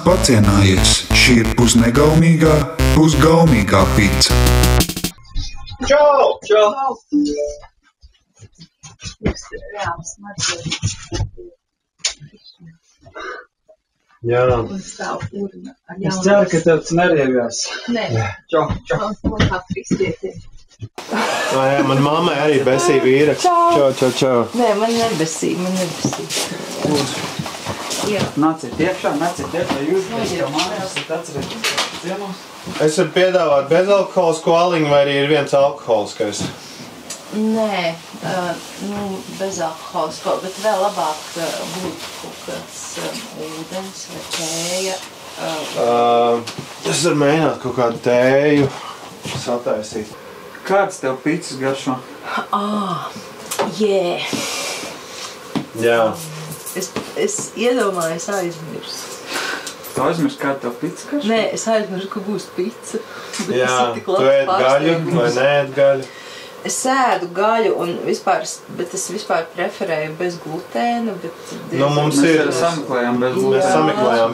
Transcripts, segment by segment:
pacienājies. Šī ir pusnegaumīgā, pusgaumīgā pica. Čau! Jā. Es ceru, ka tev tas neriebjās. Nē. Čau. Jā, man mammai arī besīja vīraks. Čau. Nē, man nebesīja. Jā. Nāciet iekšā, jūs jau mājās, atcerieties ciemos. Es varu piedāvāt bezalkoholisku aliņu, vai arī ir viens alkoholiskais? Nē, bezalkoholisko, bet vēl labāk būtu kaut kāds ūdens vai tēja. Es varu mēģināt kaut kādu tēju sataisīt. Kāds tev picas garšo? Jā. Es iedomājos aizmirsu. Tu aizmirsi, kāda tev pica garšo? Nē, es aizmirsu, ka būs pica. Jā, tu ēd gaļu vai neēd gaļu? Es ēdu gaļu, bet es vispār preferēju bez glutēna. Mums ir sameklējām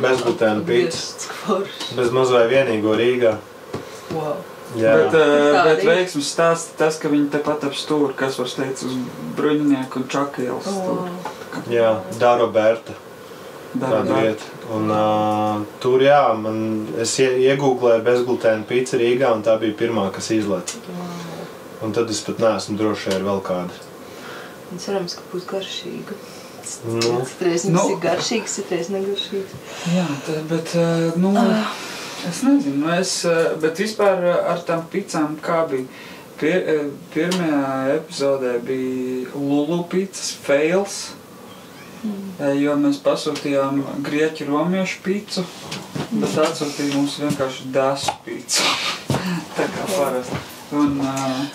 bezglutēna pīcis. Bez maz vai vienīgo Rīgā. Wow. Bet veiksmes stāsta tas, ka viņi tepat ap stūri, kas var teikt uz Bruņinieku un Čakielas stūri. Jā, Daroberta. Tāda vieta. Un tur, es iegūglēju bezglutēna pīci Rīgā, un tā bija pirmā, kas izlēca. Un tad es pat neesmu droši ar vēl kādu. Un cerams, ka būs garšīga. Citreiz mums ir garšīgs, citreiz negaršīgs. Jā, bet, es nezinu, bet vispār ar tām picām kā bija. Pirmajā epizodē bija Lulu picas fails, jo mēs pasūtījām grieķu romiešu picu, bet atsūtīja mums vienkārši dasu picu. Tā kā parasti.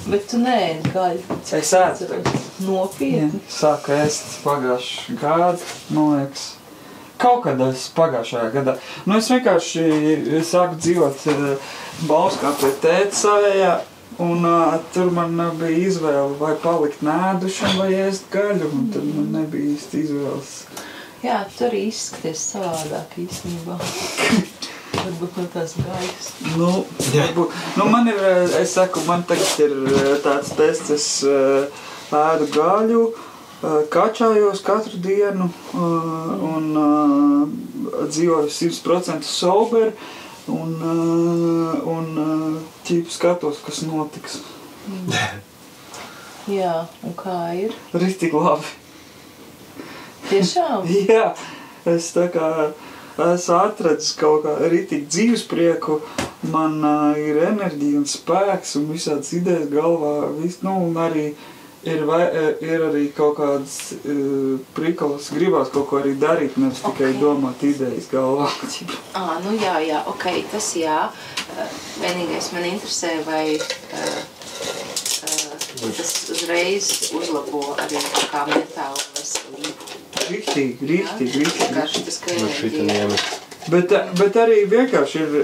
Bet tu neēdi gaļu. Es ēdu tagad. Nopietni. Sāku ēst pagājuši gadu, man liekas. Kaut kad es pagājušajā gadā. Es vienkārši sāku dzīvot Bauskā pie tēta savējā, un tur man bija izvēle vai palikt nēdušam vai ēst gaļu, un tad man nebija īsti izvēles. Jā, tu arī izskaties savādāk īstenībā. Varbūt no tās gaļas. Man ir, es saku, man tagad ir tāds tests, es ēdu gaļu, kačājos katru dienu un dzīvoju 100% sober un skatos, kas notiks. Jā, un kā ir? Riktīgi labi. Tiešām? Jā, es tā kā... Es atradu kaut kā ritīgi dzīvesprieku, man ir enerģija un spēks un visādas idejas galvā, un arī ir arī kaut kādas prikolas, gribās kaut ko arī darīt, nevis tikai domāt idejas galvā. Jā, ok, tas jā. Vienīgais man interesē, vai tas uzreiz uzlabo arī kā mentālu veselību. Riktīgi. Bet arī vienkārši ir,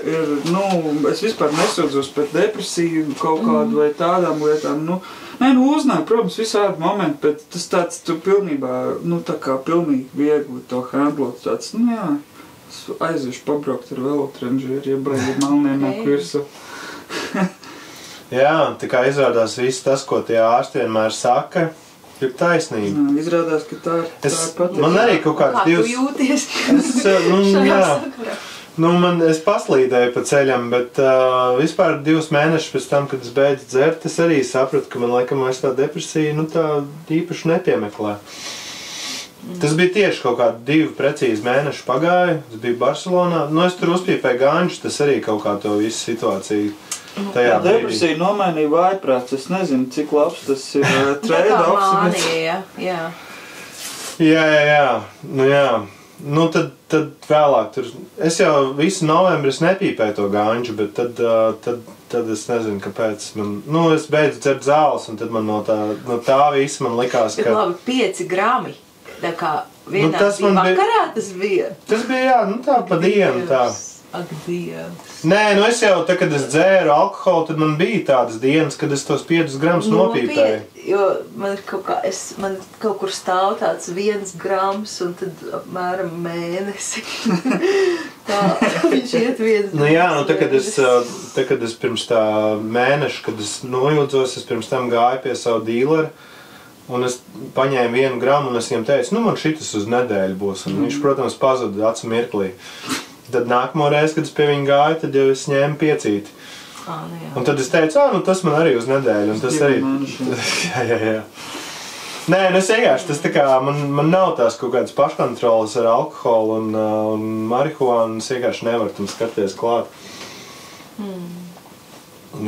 es vispār nesūdzos par depresiju kaut kādu vai tādām lietām, uznāju, protams, visādi momenti, bet tas tāds, tu pilnībā, tā kā pilnīgi viegli to handlot, tāds, es aiziešu pabraukt ar velotrenžeri, iebraidīt melniem no kursu. Jā, tā kā izrādās viss tas, ko tie ārsti vienmēr saka, ir taisnība. Izrādās, ka tā ir patiesība. Man arī kaut kāds divs... Kā tu jūties? Es paslīdēju pa ceļam, bet vispār 2 mēnešus pēc tam, kad es beidzu dzert, es arī sapratu, ka man laikam vairs tā depresija, tā īpaši nepiemeklē. Tas bija tieši kaut kādi 2 precīzi mēneši pagāja, es biju Barcelonā, es tur uzpīpēju ganžu, tas arī kaut kā to visu situāciju. Depresija nomainīja vājprāts, es nezinu, cik labs tas ir trade-offs. Jā. Tad vēlāk tur, es jau visu novembri nepīpēju to ganžu, bet tad es nezinu, kāpēc man, es beidzu dzert zāles, un tad man no tā visa man likās, ka... Bet labi, 5 grami, tā kā vienā vakarā tas bija? Tas bija, tā pa dienu, tā. Ak, Dievs. Nē, nu es jau, kad es dzēru alkoholu, tad man bija tādas dienas, kad es tos 5 gramus nopīpēju. Jo man kaut kur stāv tāds 1 grams un tad apmēram mēnesi. Tā, viņš iet 1 Nu jā, nu kad es pirms tā mēneša, kad es nojūdzos, es pirms tam gāju pie savu dīleru, un es paņēmu 1 gramu un es viņam teicu, nu man šitas uz nedēļu būs, un viņš, protams, pazuda acu mirklī. Tad nākamo reizi, kad es pie viņa gāju, tad jau es ņēmu 5. Un tad es teicu, nu tas man arī uz nedēļu. Un tas arī... jā. Nē, nu es vienkārši, tas tā kā, man nav tās kaut kādas paškontroles ar alkoholu un marihuānu, es vienkārši nevaru tam skaties klāt.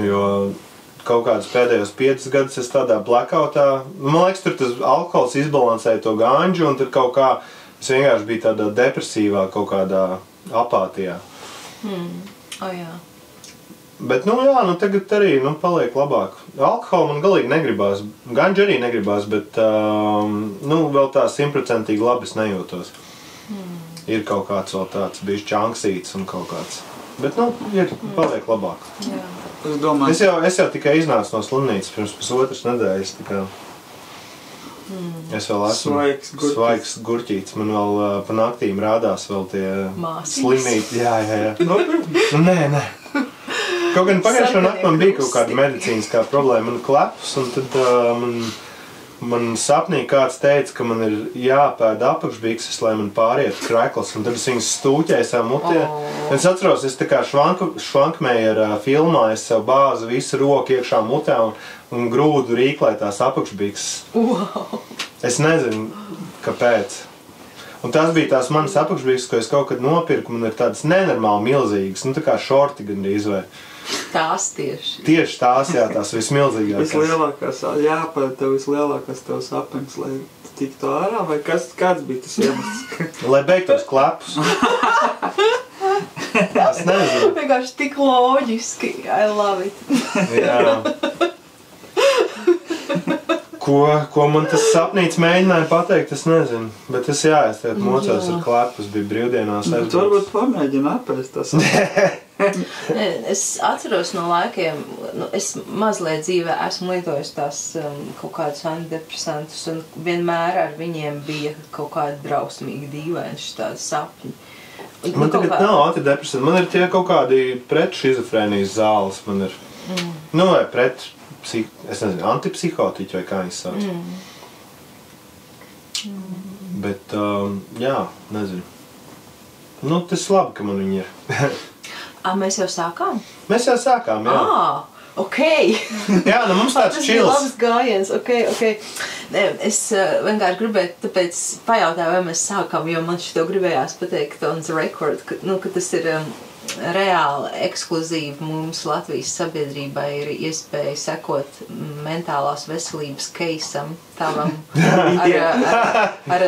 Jo kaut kādus pēdējos 5 gadus es tādā blackoutā, man liekas, tur tas alkohols izbalansēja to ganģu, un tur kaut kā, es vienkārši biju tādā depresīvā kaut kādā apātijā. Jā. Bet, nu jā, nu tagad arī, paliek labāk. Alkoholu man galīgi negribās, ganģu arī negribās, bet, vēl tā 100% labi es nejūtos. Ir kaut kāds vēl tāds, bijis čanksīts un kaut kāds. Bet, paliek labāk. Jā. Es jau tikai iznācu no slimnīcas pirms pusotras nedēļas, tā kā. Es vēl esmu svaigs gurķīts. Man vēl pa naktīm rādās vēl tie slimīti. Jā. Nē. Kaut gan pagājušo nakti man bija kaut kāda medicīniskā problēma. Man klepus, un tad man sapnī kāds teica, ka man ir jāpēd apakšbikses, lai man pāriet krekls. Un tad es viņas stūķēju savā mutē. Es atceros, es tā kā Švankmējera filmā, es sev bāzu visu roku iekšā mutē un grūdu rīklē tās apakšbikses. Wow. Es nezinu, kāpēc. Un tās bija tās manas apakšbikses, ko es kaut kad nopirku, man ir tādas nenormāli milzīgas, tā kā šorti gandrīz vai. Tās tieši. Tieši tās, jā, tās vismilzīgākās. Vislielākās, jāpēr tev vislielākās tev sapnis, lai tiktu ārā, vai kāds bija tas iemesls? Lai beigtos klepus. Es nezinu. Vienkārši tik loģiski. I love it. Jā. Ko man tas sapnīts mēģināja pateikt, es nezinu. Bet es tagad mocos ar klepus, bija brīvdienās. Tu varbūt pamēģini apēst tas. Es atceros no laikiem, es mazliet dzīvē esmu lietojis tās kaut kādus antidepresantus, un vienmēr ar viņiem bija kaut kādi drausmīgi dīvaini tādi sapņi. Man tagad nav antidepresanti, man ir tie kaut kādi pret šizofrēnijas zāles, man ir, vai pret, es nezinu, antipsihotiķi vai kā viņas sauc. Bet, jā, nezinu. Tas labi, ka man viņi ir. Mēs jau sākām? Mēs jau sākām, jā. Ok. Jā, mums tāds čils. Tas bija labs gājiens, ok. Es vienkārši gribēju tāpēc pajautāju, vai mēs sākām, jo man šito gribējās pateikt on the record, ka tas ir reāli ekskluzīvi mums Latvijas sabiedrībai ir iespēja sekot mentālās veselības keisam tavam ar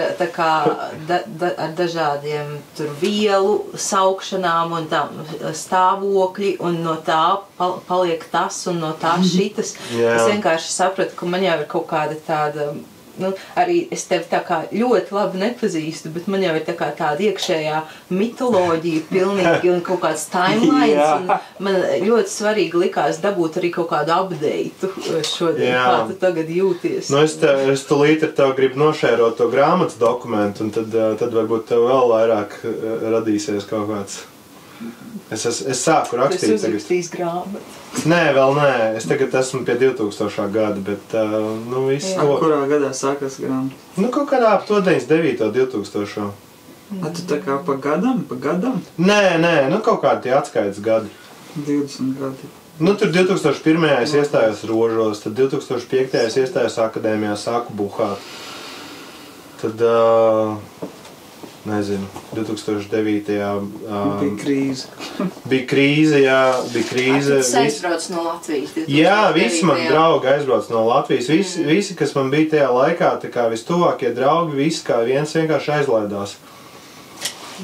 dažādiem tur vielu saukšanām un tam stāvokļi un no tā paliek tas un no tā šitas. Es vienkārši sapratu, ka man jau ir kaut kāda tāda arī es tevi tā kā ļoti labi nepazīstu, bet man jau ir tā kā tāda iekšējā mitoloģija pilnīgi un kaut kāds timelines, un man ļoti svarīgi likās dabūt arī kaut kādu updateu šodien, kā tu tagad jūties. Es tulīt ar tev gribu nošērot to grāmatas dokumentu, un tad varbūt tev vēl vairāk radīsies kaut kāds. Es sāku rakstīt. Tu esi uzrakstījis grāmatu? Nē, vēl nē. Es tagad esmu pie 2000. gada, bet viss to... Kurā gadā sākas grāmata? Kaut kādā ap to 99. 2000. Tu tā kā pa gadam? Nē, kaut kādi tie atskaites gadi. 20 gadi. Tur 2001. es iestājos Rožos, tad 2005. es iestājos akadēmijā, sāku buhāt. Tad... nezinu, 2009. Bija krīze. Bija krīze, jā, bija krīze. Tas aizbrauc no Latvijas. Jā, visi man draugi aizbrauc no Latvijas. Visi, kas man bija tajā laikā, tā kā vistuvākie draugi, visi kā viens vienkārši aizlaidās.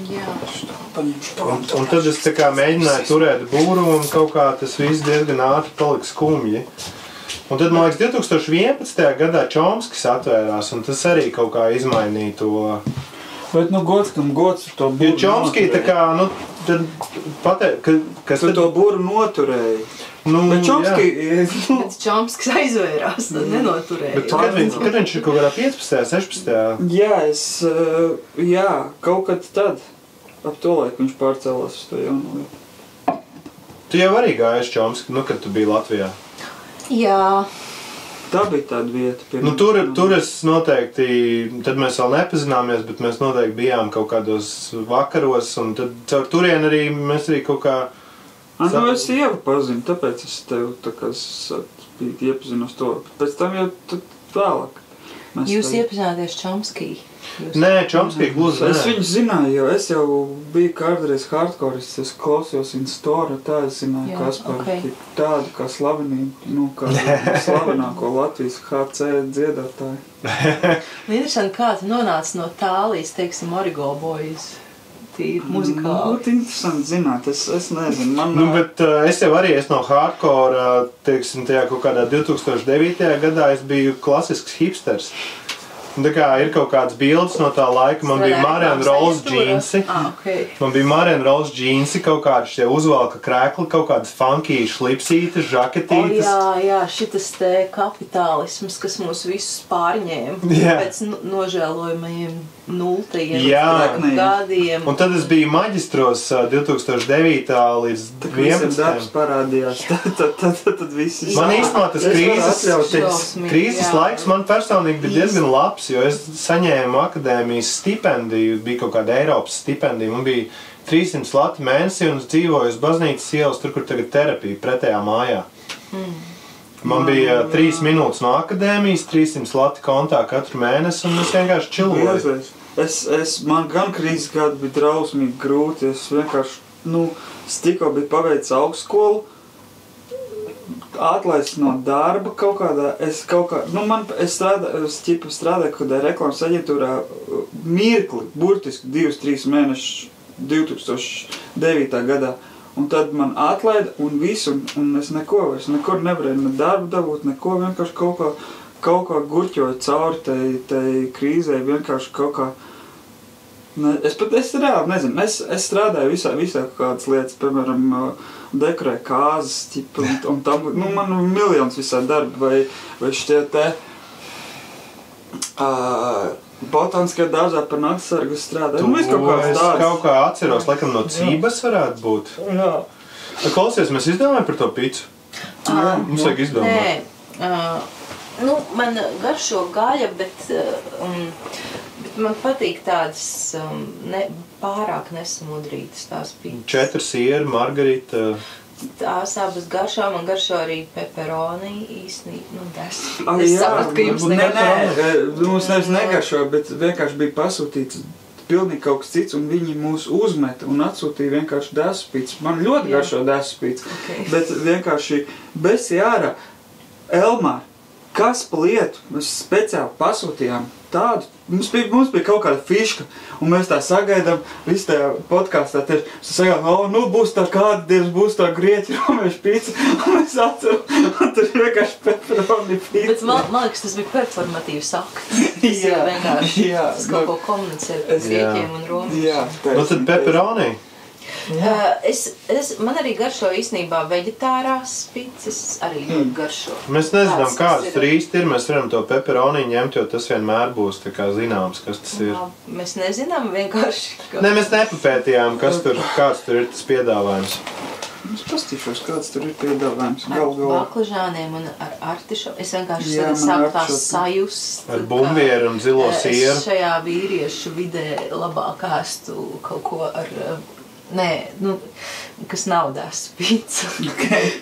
Jā. Un tad es tā kā mēģināju turēt būru, un kaut kā tas viss diezgan ātri palika skumji. Un tad, man liekas, 2011. gadā Čomskis atvērās, un tas arī kaut kā izmainīja to... Bet, gods, kam gods ar to buru Jo Čomskī tā kā, tad kas tad... Tu to buru noturēji. Bet Čomskī... Bet Čomskis aizvērās, tad nenoturēja. Bet kad viņš ir kaut kādā 15. 16. Jā, kaut kad tad. Ap to laiku viņš pārcēlās uz to jauno. Tu jau arī gājies Čomski, kad tu biji Latvijā? Jā. Tā bija tāda vieta. Tur es noteikti, tad mēs vēl nepazināmies, bet mēs noteikti bijām kaut kādos vakaros, un tad caur turien arī mēs arī kaut kā... Es Ievu pazinu, tāpēc es tev tā kā biju iepazinos to. Pēc tam jau vēlāk. Jūs iepazināties Čomskī? Nē, Čomskī gluži nē. Es viņu zināju, jo es jau biju kādreiz hardcoreists, es klausījos in store, tā es zināju, Kaspar, tādu kā slavenību, kā slavenāko Latvijas HC dziedātāju. Interesanti, kā tu nonāci no tālijas, teiksim, Origo Boys? Muzikāli. Būtu interesanti zināt, es nezinu. Bet es jau arī no hardcore, teiksim, tajā kaut kādā 2009. gadā es biju klasisks hipsters. Tā kā ir kaut kāds bildes no tā laika, man bija Marian Rolls džīnsi. Man bija Marian Rolls džīnsi, kaut kādi šie uzvalka krēkli, kaut kādas funky šlipsītes, žaketītes. Jā, šitas te kapitālisms, kas mūs visus pārņēma pēc nožēlojumajiem 0. gadiem. Un tad es biju maģistros 2009. līdz 11. Visam darbs parādījās, tad visi... Man īstenībā tas krīzes laiks man personīgi bija diezgan labs, jo es saņēmu akadēmijas stipendiju, bija kaut kāda Eiropas stipendija, man bija 300 lati mēnesī un es dzīvoju uz baznīcas ielas, tur, kur tagad terapija, pretējā mājā. Man bija 3 minūtes no akadēmijas, 300 lati kontā katru mēnesi un es vienkārši čiloju. Man gan krīzes gadu bija drausmīgi grūti, es vienkārši, es tikko biju paveicis augstskolu, atlaists no darba kaut kādā, es strādāju kaut kādā reklāmas aģentūrā mirkli, burtiski 2-3 mēnešus 2009. gadā. Un tad man atlaida un visu, un es nekur nevarēju ne darbu dabūt, neko, vienkārši kaut kā gurķoju cauri tai krīzē, vienkārši kaut kā. Es reāli nezinu, es strādāju visā kādas lietas, piemēram, dekorēju kāzas, un tam, man miljons visā darba, vai šitie te botāniskajā dārzā par naktsargu strādāju. Es kaut kā atceros, laikam no Cības varētu būt. Jā. Klausies, mēs izdomājam par to picu? Mums vajag izdomāt. Nē, man garšo gaļa, bet man patīk tādas pārāk nesamudrītas tās pītas. 4 sieri, margarita. Tās abas garšo, man garšo arī peperoni īstenībā, Es sapratu, ka jums negaršo. Mums nevis negaršo, bet vienkārši bija pasūtīts pilnīgi kaut kas cits, un viņi mūs uzmeta un atsūtīja vienkārši dēspīts. Man ļoti garšo dēspīts, bet vienkārši besi ārā. Elmār, kas pa lietu? Mēs speciāli pasūtījām tādu. Mums bija kaut kāda fiška, un mēs tā sagaidām, visu tajā podkāstā tieši sagaidām, būs tā kāda dienas, būs tā grieķi romiešu pīca, un mēs atceram, un tur vienkārši peperoni pīca. Bet man liekas, tas bija performatīvs akts. Tas ir vienkārši, tas kaut ko komunicē par grieķiem un romiešiem. Tad peperoni? Man arī garšo īstenībā veģetārās pīces, arī ļoti garšo. Mēs nezinām, kāds tur īsti ir. Mēs varam to peperoni ņemt, jo tas vienmēr būs tā kā zināms, kas tas ir. Mēs nezinām vienkārši. Ne, mēs nepapētījām, kāds tur ir tas piedāvājums. Es pastīšos, kāds tur ir piedāvājums. Ar baklažāniem un ar artišo. Es vienkārši sāku tās sajust. Ar bumbieru un zilo sieru. Es šajā vīriešu vidē labāk ēstu kaut ko ar... kas nav dēspīca.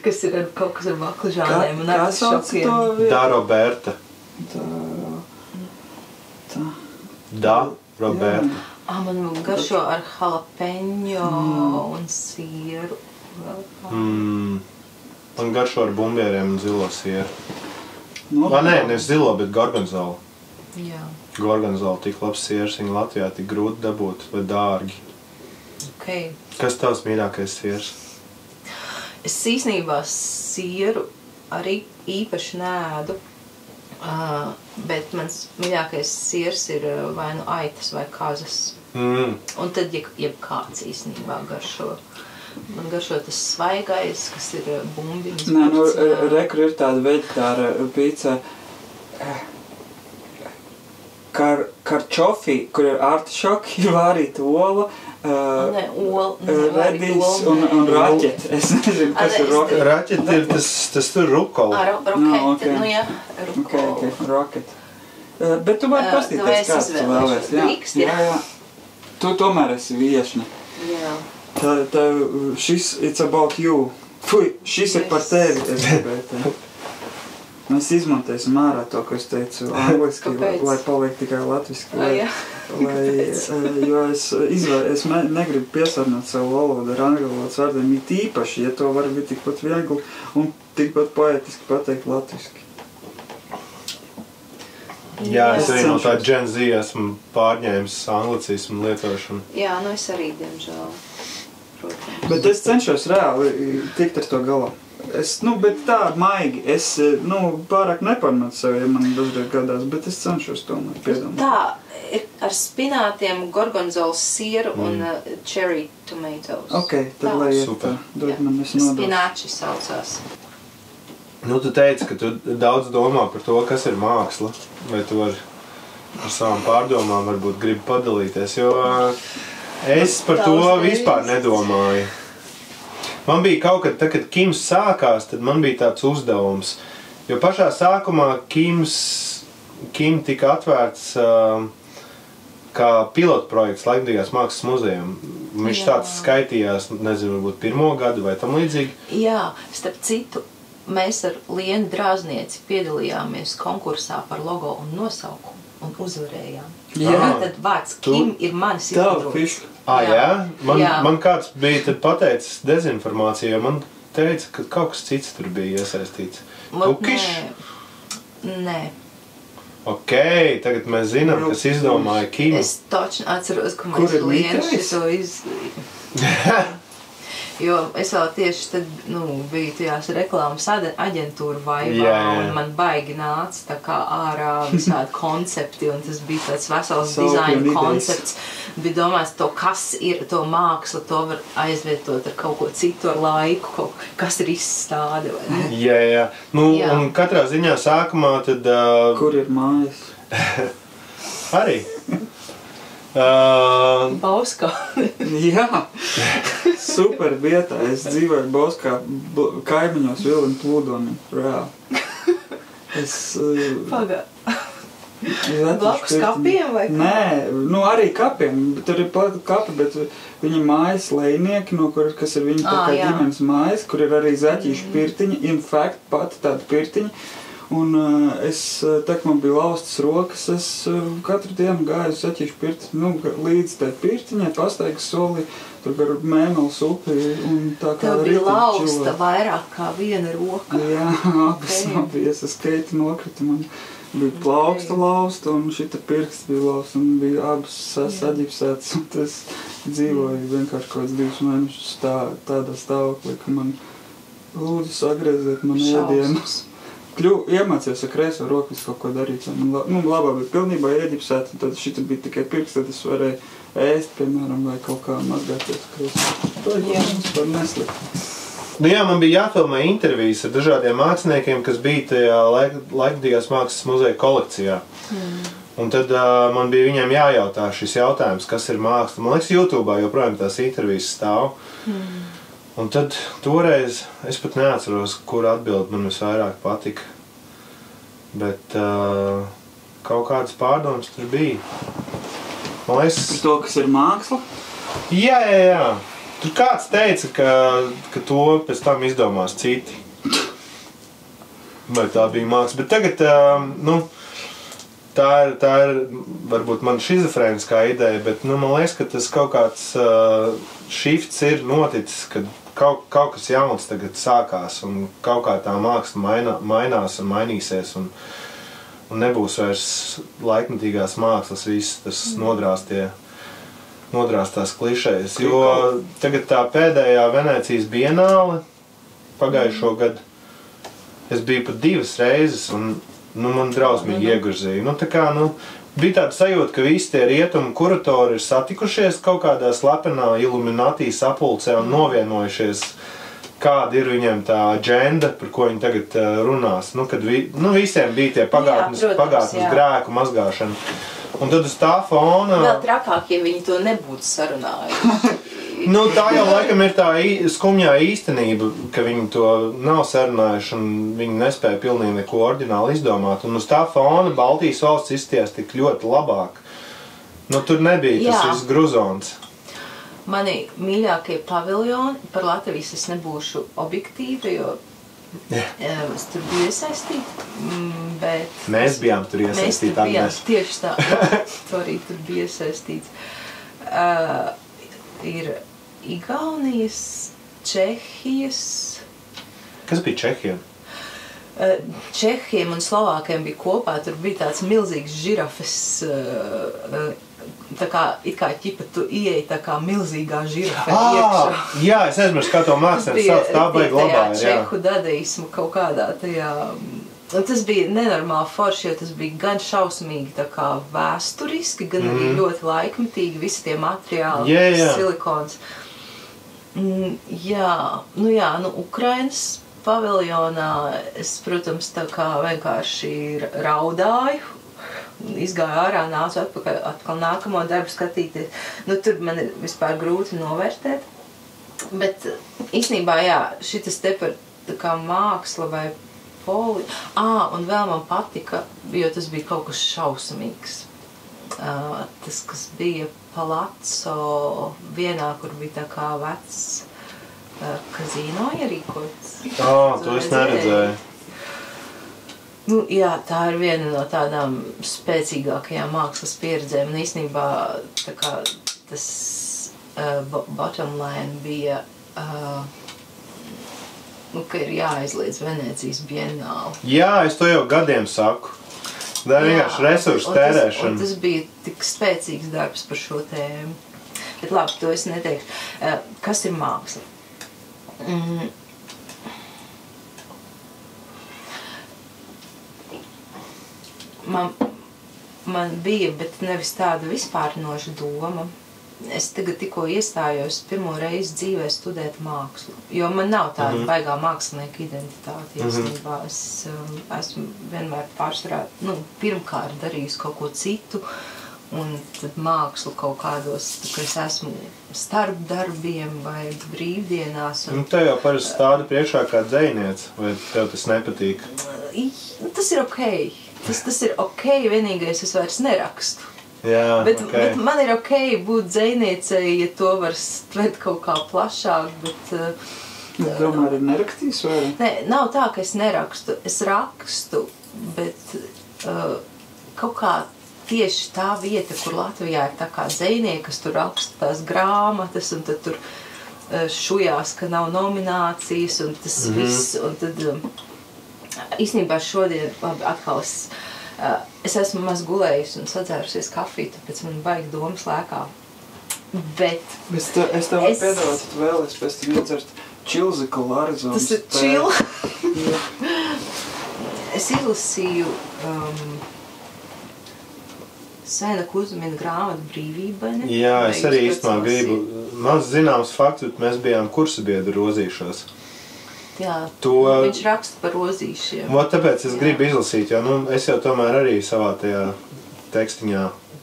Kas ir kaut kas ar baklažāniem un artišokiem. Daro Berta. Roberta. Man garšo ar jalapeņo un sieru. Man garšo ar bumbieriem un zilo sieru. Ne zilo, bet gorgonzolu. Jā. Gorgonzolu tik labs siers, viņa Latvijā tik grūti dabūt vai dārgi. Kas tavs mīļākais siers? Es īstenībā sieru arī īpaši neēdu, bet mans mīļākais siers ir vai nu aitas vai kazas. Un tad jebkāds īstenībā garšo. Man garšo tas svaigais, kas ir bumbiņas. Nē, nu, rekur ir tāda veģetāra pīca karčofi, kur ir artišoki, vārīta ola, redīs un raķet. Es nezinu, kas ir roket. Raķet ir tas tur rukola. Roket, nu jā, rukola. Ok, roket. Bet tu vari pastīties, kāds tu vēlies. Drīkst, jā. Tu tomēr esi viešne. Jā. Šis, it's about you. Fui, šis ir par tevi, es gribētu. Mēs izmontēsim ārā to, ko es teicu angliski, lai paliek tikai latviski. Jo es negribu piesārņot savu valodu ar angļu valodas vārdiem, it īpaši, ja to var būt tikpat viegli un tikpat poetiski pateikt latviski. Jā, es arī no tā Gen Z esmu pārņēmis anglicismu lietošanu. Jā, nu es arī, diemžēl. Protams. Bet es cenšos reāli tikt ar to galā. Bet tā maigi. Es, pārāk neparmatu sevi, ja man dažreiz gadās, bet es cenšos tomēr piedomāt. Tā ir ar spinātiem, gorgonzolas sieru un cherry tomatoes. Ok, tad lai iet tā. Dod man, es nodošu. Spināči saucās. Nu, tu teici, ka tu daudz domā par to, kas ir māksla, vai tu ar savām pārdomām varbūt gribi padalīties, jo es par to vispār nedomāju. Man bija kaut kad, kad Kims sākās, tad man bija tāds uzdevums, jo pašā sākumā Kim tika atvērts kā pilotprojekts Laikmatīgās mākslas muzejam. Viņš tāds skaitījās, nezinu, varbūt 1. gadu vai tam līdzīgi. Jā, starp citu, mēs ar Lienu Drāznieci piedalījāmies konkursā par logo un nosaukumu un uzvarējām. Jā. Tad vārds Kim ir manis izgudrots. Jā? Man kāds bija tad pateicis dezinformāciju, jo man teica, ka kaut kas cits tur bija iesaistīts. Kukišs? Nē. Ok, tagad mēs zinām, kas izdomāja Kimu. Es točni atceros, ka mēs Lienu šito Jo es vēl tieši tad, biju tajās reklāmas aģentūra vaivā, un man baigi nāca tā kā ārā visādi koncepti, un tas bija tāds vesels dizaina koncepts. Bija domāts, kas ir to māksla, to var aizvietot ar kaut ko citu ar laiku, kas ir izstāde, vai ne? Jā. Un katrā ziņā sākumā tad... Kur ir mājas? Arī. Bauskā. Jā, super vietā. Es dzīvoju Bauskā kaimiņos Vilni Plūdoni. Pagā. Blakus kapiem vai kā? Nē, arī kapiem. Tur ir kapi, bet viņa mājas lejnieki, kas ir viņa tā kā ģimenes mājas, kur ir arī zaķīšu pirtiņa. In fact, pati tāda pirtiņa. Un tā, ka man bija laustas rokas, es katru dienu gāju uz zaķīšu pirti, līdz tai pirtiņai, pastaigas soli, tur gar Mēmeles upi un tā kā tev bija lausta vairāk kā viena roka. Jā, abas bija, es keiti nokrita, man bija plauksta lausta un šita pirksts bija lausta un bija abas saģipsētas un tas dzīvoju vienkārši kaut kāds 2 mēnešus tādā stāvoklī, ka man lūdzu sagrieziet man ēdienus. Iemācījos ar kreiso roku visu kaut ko darīt. Labā bija pilnībā ieģipsēta, un tad šita bija tikai pirksts, tad es varēju ēst, piemēram, vai kaut kā mazgāties kreiso. Tā ir vispār neslikt. Jā, man bija jāfilmē intervijas ar dažādiem māksliniekiem, kas bija tajā Laikmatīgās mākslas muzeja kolekcijā. Un tad man bija viņiem jājautā šis jautājums, kas ir māksla. Man liekas, YouTube'ā joprojām tās intervijas stāv. Un tad toreiz es pat neatceros, kur atbild man visvairāk patika. Bet kaut kādas pārdomas tur bija. Man liekas... Par to, kas ir māksla? Jā. Tur kāds teica, ka to pēc tam izdomās citi. Vai tā bija māksla. Bet tagad, tā ir varbūt man šizofrēniskā ideja, bet man liekas, ka tas kaut kāds shifts ir noticis, kad kaut kas jauns tagad sākās un kaut kā tā māksla mainās un mainīsies un nebūs vairs laikmatīgās mākslas viss tas nodrāstās klišejas. Jo tagad tā pēdējā Venēcijas bienāle pagājušo gadu es biju pat 2 reizes un man drausmīgi iegurzīja. Tā kā, bija tāda sajūta, ka visi tie rietumu kuratori ir satikušies kaut kādā slepenā Illuminati sapulcē un novienojušies, kāda ir viņiem tā agenda, par ko viņi tagad runās. Kad visiem bija tie pagātnes grēku mazgāšana. Un tad uz tā fona... Vēl trakāk, ja viņi to nebūtu sarunājuši. Tā jau laikam ir tā skumjā īstenība, ka viņi to nav sarunājuši un viņi nespēja pilnīgi neko oriģināli izdomāt. Un uz tā fona Baltijas valsts izties tik ļoti labāk. Tur nebija tas viss gruzons. Mani mīļākie paviljoni, par Latvijas es nebūšu objektīva, jo es tur biju iesaistīta, bet... Mēs bijām tur iesaistīti, Agnēs. Tieši tā, tu arī tur bija iesaistīts. Ir Igaunijas, Čehijas... Kas bija Čehiem? Čehiem un Slovākiem bija kopā, tur bija tāds milzīgs žirafes, tā kā, it kā ķipa tu ieeji tā kā milzīgā žirafe iekšā. Jā, es aizmirstu, kā to mākslinieks sauc, tā baigi labāja. Čehu dadaismu kaut kādā tajā... Un tas bija nenormāli forši, jo tas bija gan šausmīgi tā kā vēsturiski, gan arī ļoti laikmetīgi, visi tie materiāli, silikons. Ukrainas paviljonā es, protams, tā kā vienkārši raudāju, izgāju ārā, nācu atkal nākamo darbu skatīties. Tur man ir vispār grūti novērtēt, bet īstenībā, šitas te par tā kā māksla vai un vēl man patika, jo tas bija kaut kas šausmīgs. Tas, kas bija Palazzo vienā, kur bija tā kā vecs kazino ierīkots. To es neredzēju. Tā ir viena no tādām spēcīgākajām mākslas pieredzēm. Un īstenībā tā kā tas bottom line bija... ka ir jāaizliedz Venēcijas bienāli. Jā, es to jau gadiem saku. Tā ir vienkārši resursu tērēšana. Un tas bija tik spēcīgs darbs par šo tēmu. Bet labi, to es neteikšu. Kas ir māksla? Man bija, bet nevis tāda vispārinoša doma. Es tagad tikko iestājos pirmo reizi dzīvē studēt mākslu, jo man nav tāda baigā mākslinieka identitāte īstenībā. Es esmu vienmēr pārsvarā, pirmkārt darījusi kaut ko citu, un tad mākslu kaut kādos, ka es esmu starp darbiem vai brīvdienās. Tev jau parasti stāda priekšā kā dzejniece, vai tev tas nepatīk? Tas ir okei. Tas ir okei, vienīgais es vairs nerakstu. Bet man ir okei būt dzejniecei, ja to var stvert kaut kā plašāk, bet... Domāju, arī nerakstīs, vai? Nē, nav tā, ka es nerakstu. Es rakstu, bet kaut kā tieši tā vieta, kur Latvijā ir tā kā dzejnieki, kas tur raksta tās grāmatas, un tad tur šujās, ka nav nominācijas, un tas viss, un tad... Īstenībā šodien, atkal es esmu maz gulējusi un sadzērusies kafiju, tāpēc man baigi domas lēkā. Bet... Es tev varu piedāvāt, tu vēlies pēc tam iedzert čilzikulu Arizonas. Tas ir čil? Es izlasīju Sēna Kuzmina grāmatu Brīvība. Jā, es arī īstenībā gribu. Maz zināms fakts, bet mēs bijām kursabiedri rozīšos. Jā, viņš raksta par rozīšiem. Tāpēc es gribu izlasīt, jo es jau tomēr arī savā tajā tekstiņā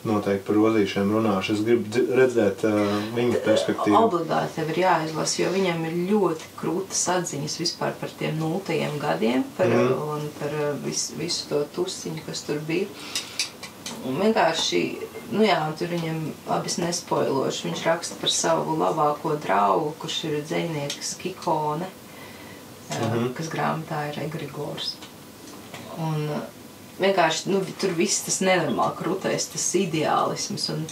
noteikti par rozīšiem runāšu. Es gribu redzēt viņa perspektīvu. Obligāti tev ir jāizlas, jo viņam ir ļoti krūtas atziņas vispār par tiem 0. gadiem un par visu to tusiņu, kas tur bija. Un vienkārši, tur viņam, labi es nespoilošu, viņš raksta par savu labāko draugu, kurš ir dzejnieks Kikone. Kas grāmatā ir Egrigors. Un vienkārši, tur viss tas nenormāli krūtais, tas ideālisms. Un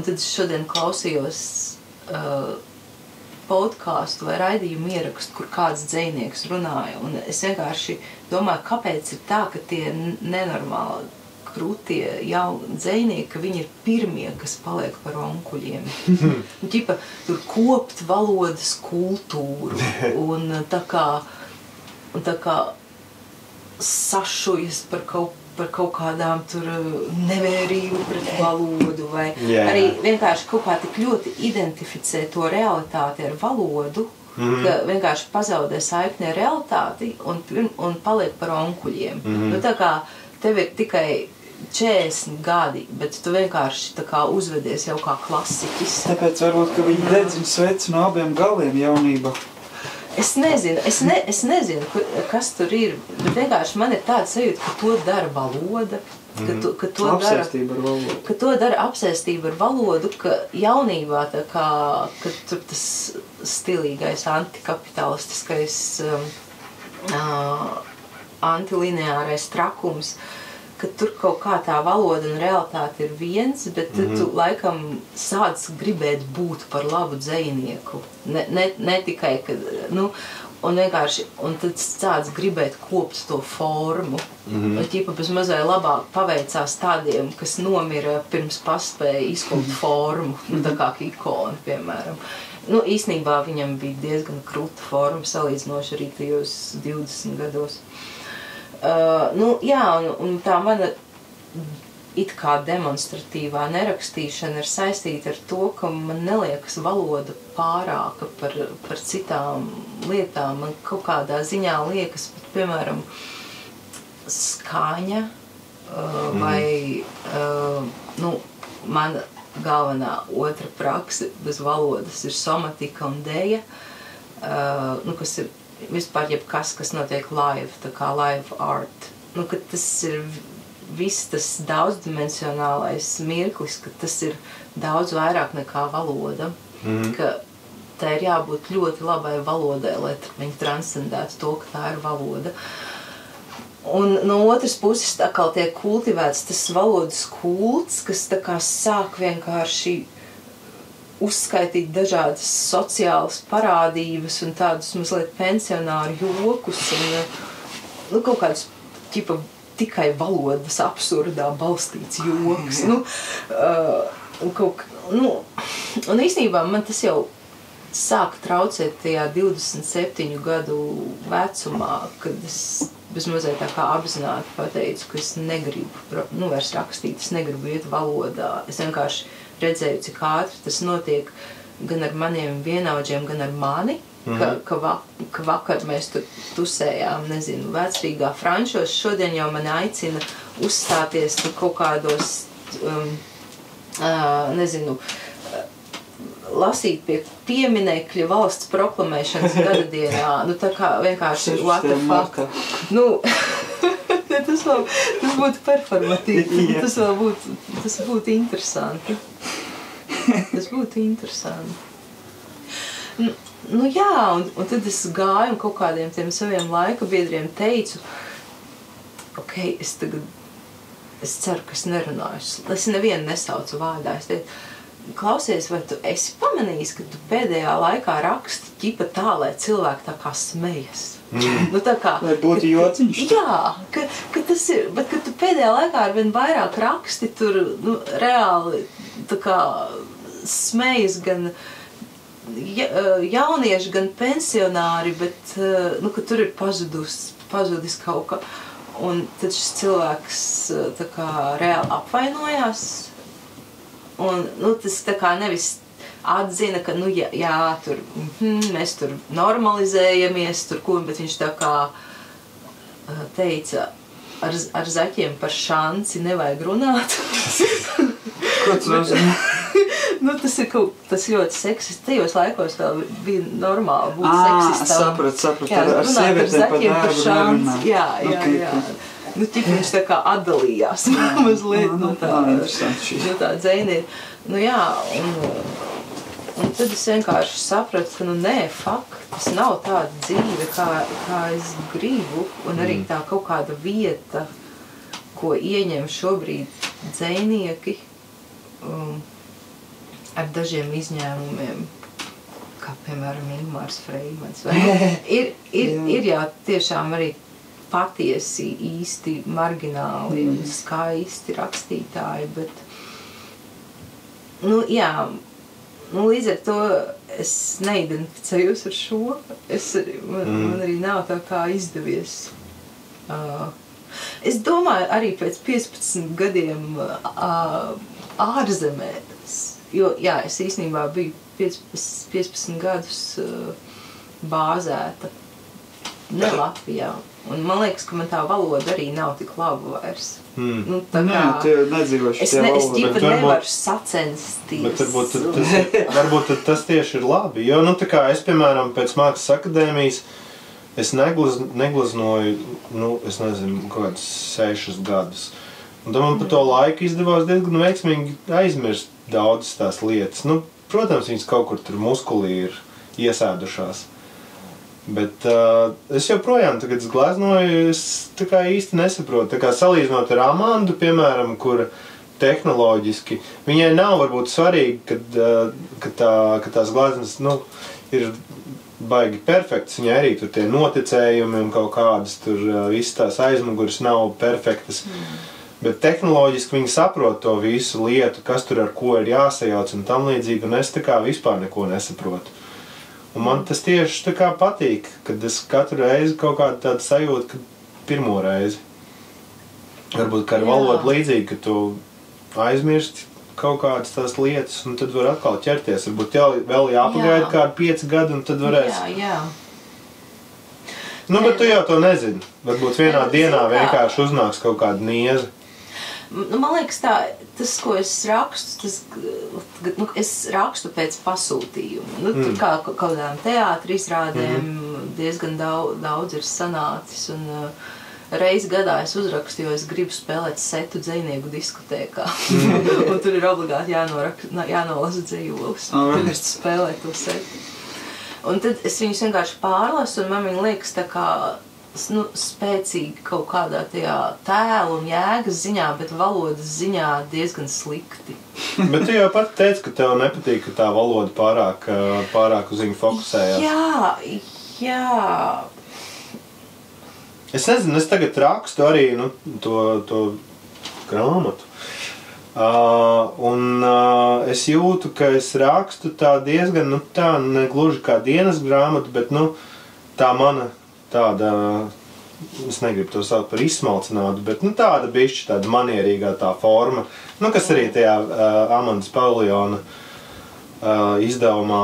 tad es šodien klausījos podcastu vai raidījumu ierakstu, kur kāds dzejnieks runāja. Un es vienkārši domāju, kāpēc ir tā, ka tie nenormāli krūtie jauni dzejnieki, ka viņi ir pirmie, kas paliek par onkuļiem. Ķipa, tur kopt valodas kultūru un tā kā sašujas par kaut par kaut kādām tur nevērību pret valodu, vai arī vienkārši kaut kā tik ļoti identificē to realitāti ar valodu, ka vienkārši pazaudē saikni ar realitāti un paliek par onkuļiem. Nu tā kā tev ir tikai 40 gadi, bet tu vienkārši tā kā uzvedies jau kā klasiķis. Tāpēc varbūt, ka viņi dedzina sveci no abiem galiem jaunībā. Es nezinu, kas tur ir, bet vienkārši man ir tāda sajūta, ka to dara valoda, ka to dara apsēstība ar valodu, ka jaunībā tā kā, ka tur tas stilīgais antikapitalistiskais antilineārais trakums, ka tur kaut kā tā valoda un realitāte ir viens, bet tu laikam sāc gribēt būt par labu dzejnieku. Ne tikai, ka, nu, un vienkārši, un tad sāc gribēt kopt to formu. Ķipa bez mazai labāk paveicās tādiem, kas nomira pirms paspēja izkopt formu, nu, tā kā ikona, piemēram. Nu, īstenībā viņam bija diezgan kruta forma salīdzinoši arī tajos 20 gados. Nu, jā, un tā mana it kā demonstratīvā nerakstīšana ir saistīta ar to, ka man neliekas valoda pārāka par citām lietām. Man kaut kādā ziņā liekas, piemēram, skaņa vai, nu, mana galvenā otra prakse bez valodas ir somatika un deja, nu, kas ir vispār jebkas, kas notiek live, tā kā live art. Nu, ka tas ir viss tas daudzdimensionālais mirklis, ka tas ir daudz vairāk nekā valoda. Ka tā ir jābūt ļoti labai valodai, lai viņi transcendētu to, ka tā ir valoda. Un no otras puses tā kā tiek kultivēts tas valodas kults, kas tā kā sāk vienkārši uzskaitīt dažādas sociālas parādības un tādus mazliet pensionāru jokus un nu, kaut kādus ķipa tikai valodas absurdā balstīts joks. Un īstenībā man tas jau sāk traucēt tajā 27 gadu vecumā, kad es bezmazliet tā kā apzināti pateicu, ka es negribu vairs rakstīt, es negribu iet valodā. Es vienkārši redzēju, cik ātri tas notiek gan ar maniem vienaudžiem, gan ar mani, ka vakar mēs tur tusējām, nezinu, Vecrīgā Frančos, šodien jau mani aicina uzstāties kaut kādos, nezinu, lasīt pie pieminekļa valsts proklamēšanas gadadienā, nu tā kā vienkārši what the fuck. Nu, tas būtu performatīvi, tas būtu interesanti. Tas būtu interesanti. Nu jā, un tad es gāju un kaut kādiem tiem saviem laika biedriem teicu, ok, es ceru, ka es nerunāšu, es nevienu nesaucu vārdā, es teicu, klausies, vai tu esi pamanījis, ka tu pēdējā laikā raksti ķipa tā, lai cilvēki tā kā smejas? Nu, tā kā, lai būtu jociņš? Jā, ka tas ir, bet ka tu pēdējā laikā arvien vairāk raksti tur, nu, reāli tā kā smejas gan jaunieši, gan pensionāri, bet, nu, ka tur ir pazudis kaut kā. Un tad šis cilvēks tā kā reāli apvainojās. Un, nu, tas tā kā nevis atzina, ka, nu, jā, tur, mēs tur normalizējamies, tur ko, bet viņš tā kā teica, ar zaķiem par šanci nevajag runāt. Ko tu nozīmē? Nu, tas ļoti seksist. Tajos laikos vēl bija normāli būt seksistam. Sapratu. Jā, ar sievietēm par darbu nerunā. Jā. Nu, tik viņš tā kā atdalījās mazliet no tā dzēnieka. Nu jā, un tad es vienkārši sapratu, ka nu nē, tas nav tāda dzīve, kā es gribu, un arī tā kaut kāda vieta, ko ieņem šobrīd dzēnieki, ar dažiem izņēmumiem, kā piemēram Ingmārs Freimans. Ir jau tiešām arī patiesi īsti margināli un skaisti rakstītāji, bet nu jā, nu līdz ar to es neidentificējos ar šo. Man arī nav tā kā izdevies Es domāju, arī pēc 15 gadiem ārzemēs, jo, jā, es īstenībā biju 15 gadus bāzēta ne Latvijā. Un man liekas, ka man tā valoda arī nav tik laba vairs. Nu, tā kā... Tie nedzīvoši tie valoda. Es ģipa nevaru sacensties. Bet varbūt tas tieši ir labi. Jo, nu, tā kā es, piemēram, pēc Mākslas akadēmijas, es neglaznoju, nu, es nezinu, kaut kādus 6 gadus. Un tad man pa to laiku izdevās diezgan veiksmīgi aizmirst daudzas tās lietas. Nu, protams, viņas kaut kur tur muskulī ir iesēdušās. Bet es joprojām tagad gleznoju, es tā kā īsti nesaprotu. Tā kā salīdzinot ar Amandu, piemēram, kur tehnoloģiski, viņai nav varbūt svarīgi, ka tās gleznas, nu, ir baigi perfektas. Viņai arī tur tie noticējumi un kaut kādas tur visas tās aizmuguras nav perfektas. Bet tehnoloģiski viņi saprot to visu lietu, kas tur ar ko ir jāsajauc un tam līdzīgi, un es tā kā vispār neko nesaprotu. Un man tas tieši tā kā patīk, kad es katru reizi kaut kādu tādu sajūtu, ka pirmo reizi. Varbūt kā ar valodu līdzīgi, ka tu aizmirsti kaut kādas tās lietas, un tad var atkal ķerties. Varbūt vēl jāpagaida kādu 5 gadi, un tad varēs. Jā. Nu, bet tu jau to nezini. Varbūt vienā dienā vienkārši uznāks kaut kāda nieze. Man liekas tā, tas, ko es rakstu, es rakstu pēc pasūtījuma. Nu, tur kā kaut kādām teātra izrādēm diezgan daudz ir sanācis, un reizi gadā es uzrakstu, jo es gribu spēlēt setu dzejnieku diskotēkā. Un tur ir obligāti jānolasa dzejolis, kad es spēlēju to setu. Un tad es viņus vienkārši pārlasu, un man viņi liekas tā kā spēcīgi kaut kādā tajā tēlu un jēgas ziņā, bet valodas ziņā diezgan slikti. Bet tu jau pat teici, ka tev nepatīk, ka tā valoda pārāk uz viņu fokusējās. Jā. Es nezinu, es tagad rakstu arī to grāmatu. Es jūtu, ka es rakstu tā diezgan, tā negluži kā dienas grāmata, bet tā mana tāda, es negribu to saukt par izsmalcinātu, bet tāda bišķi, tāda manierīgā tā forma, kas arī tajā Amandas Pauliona izdevumā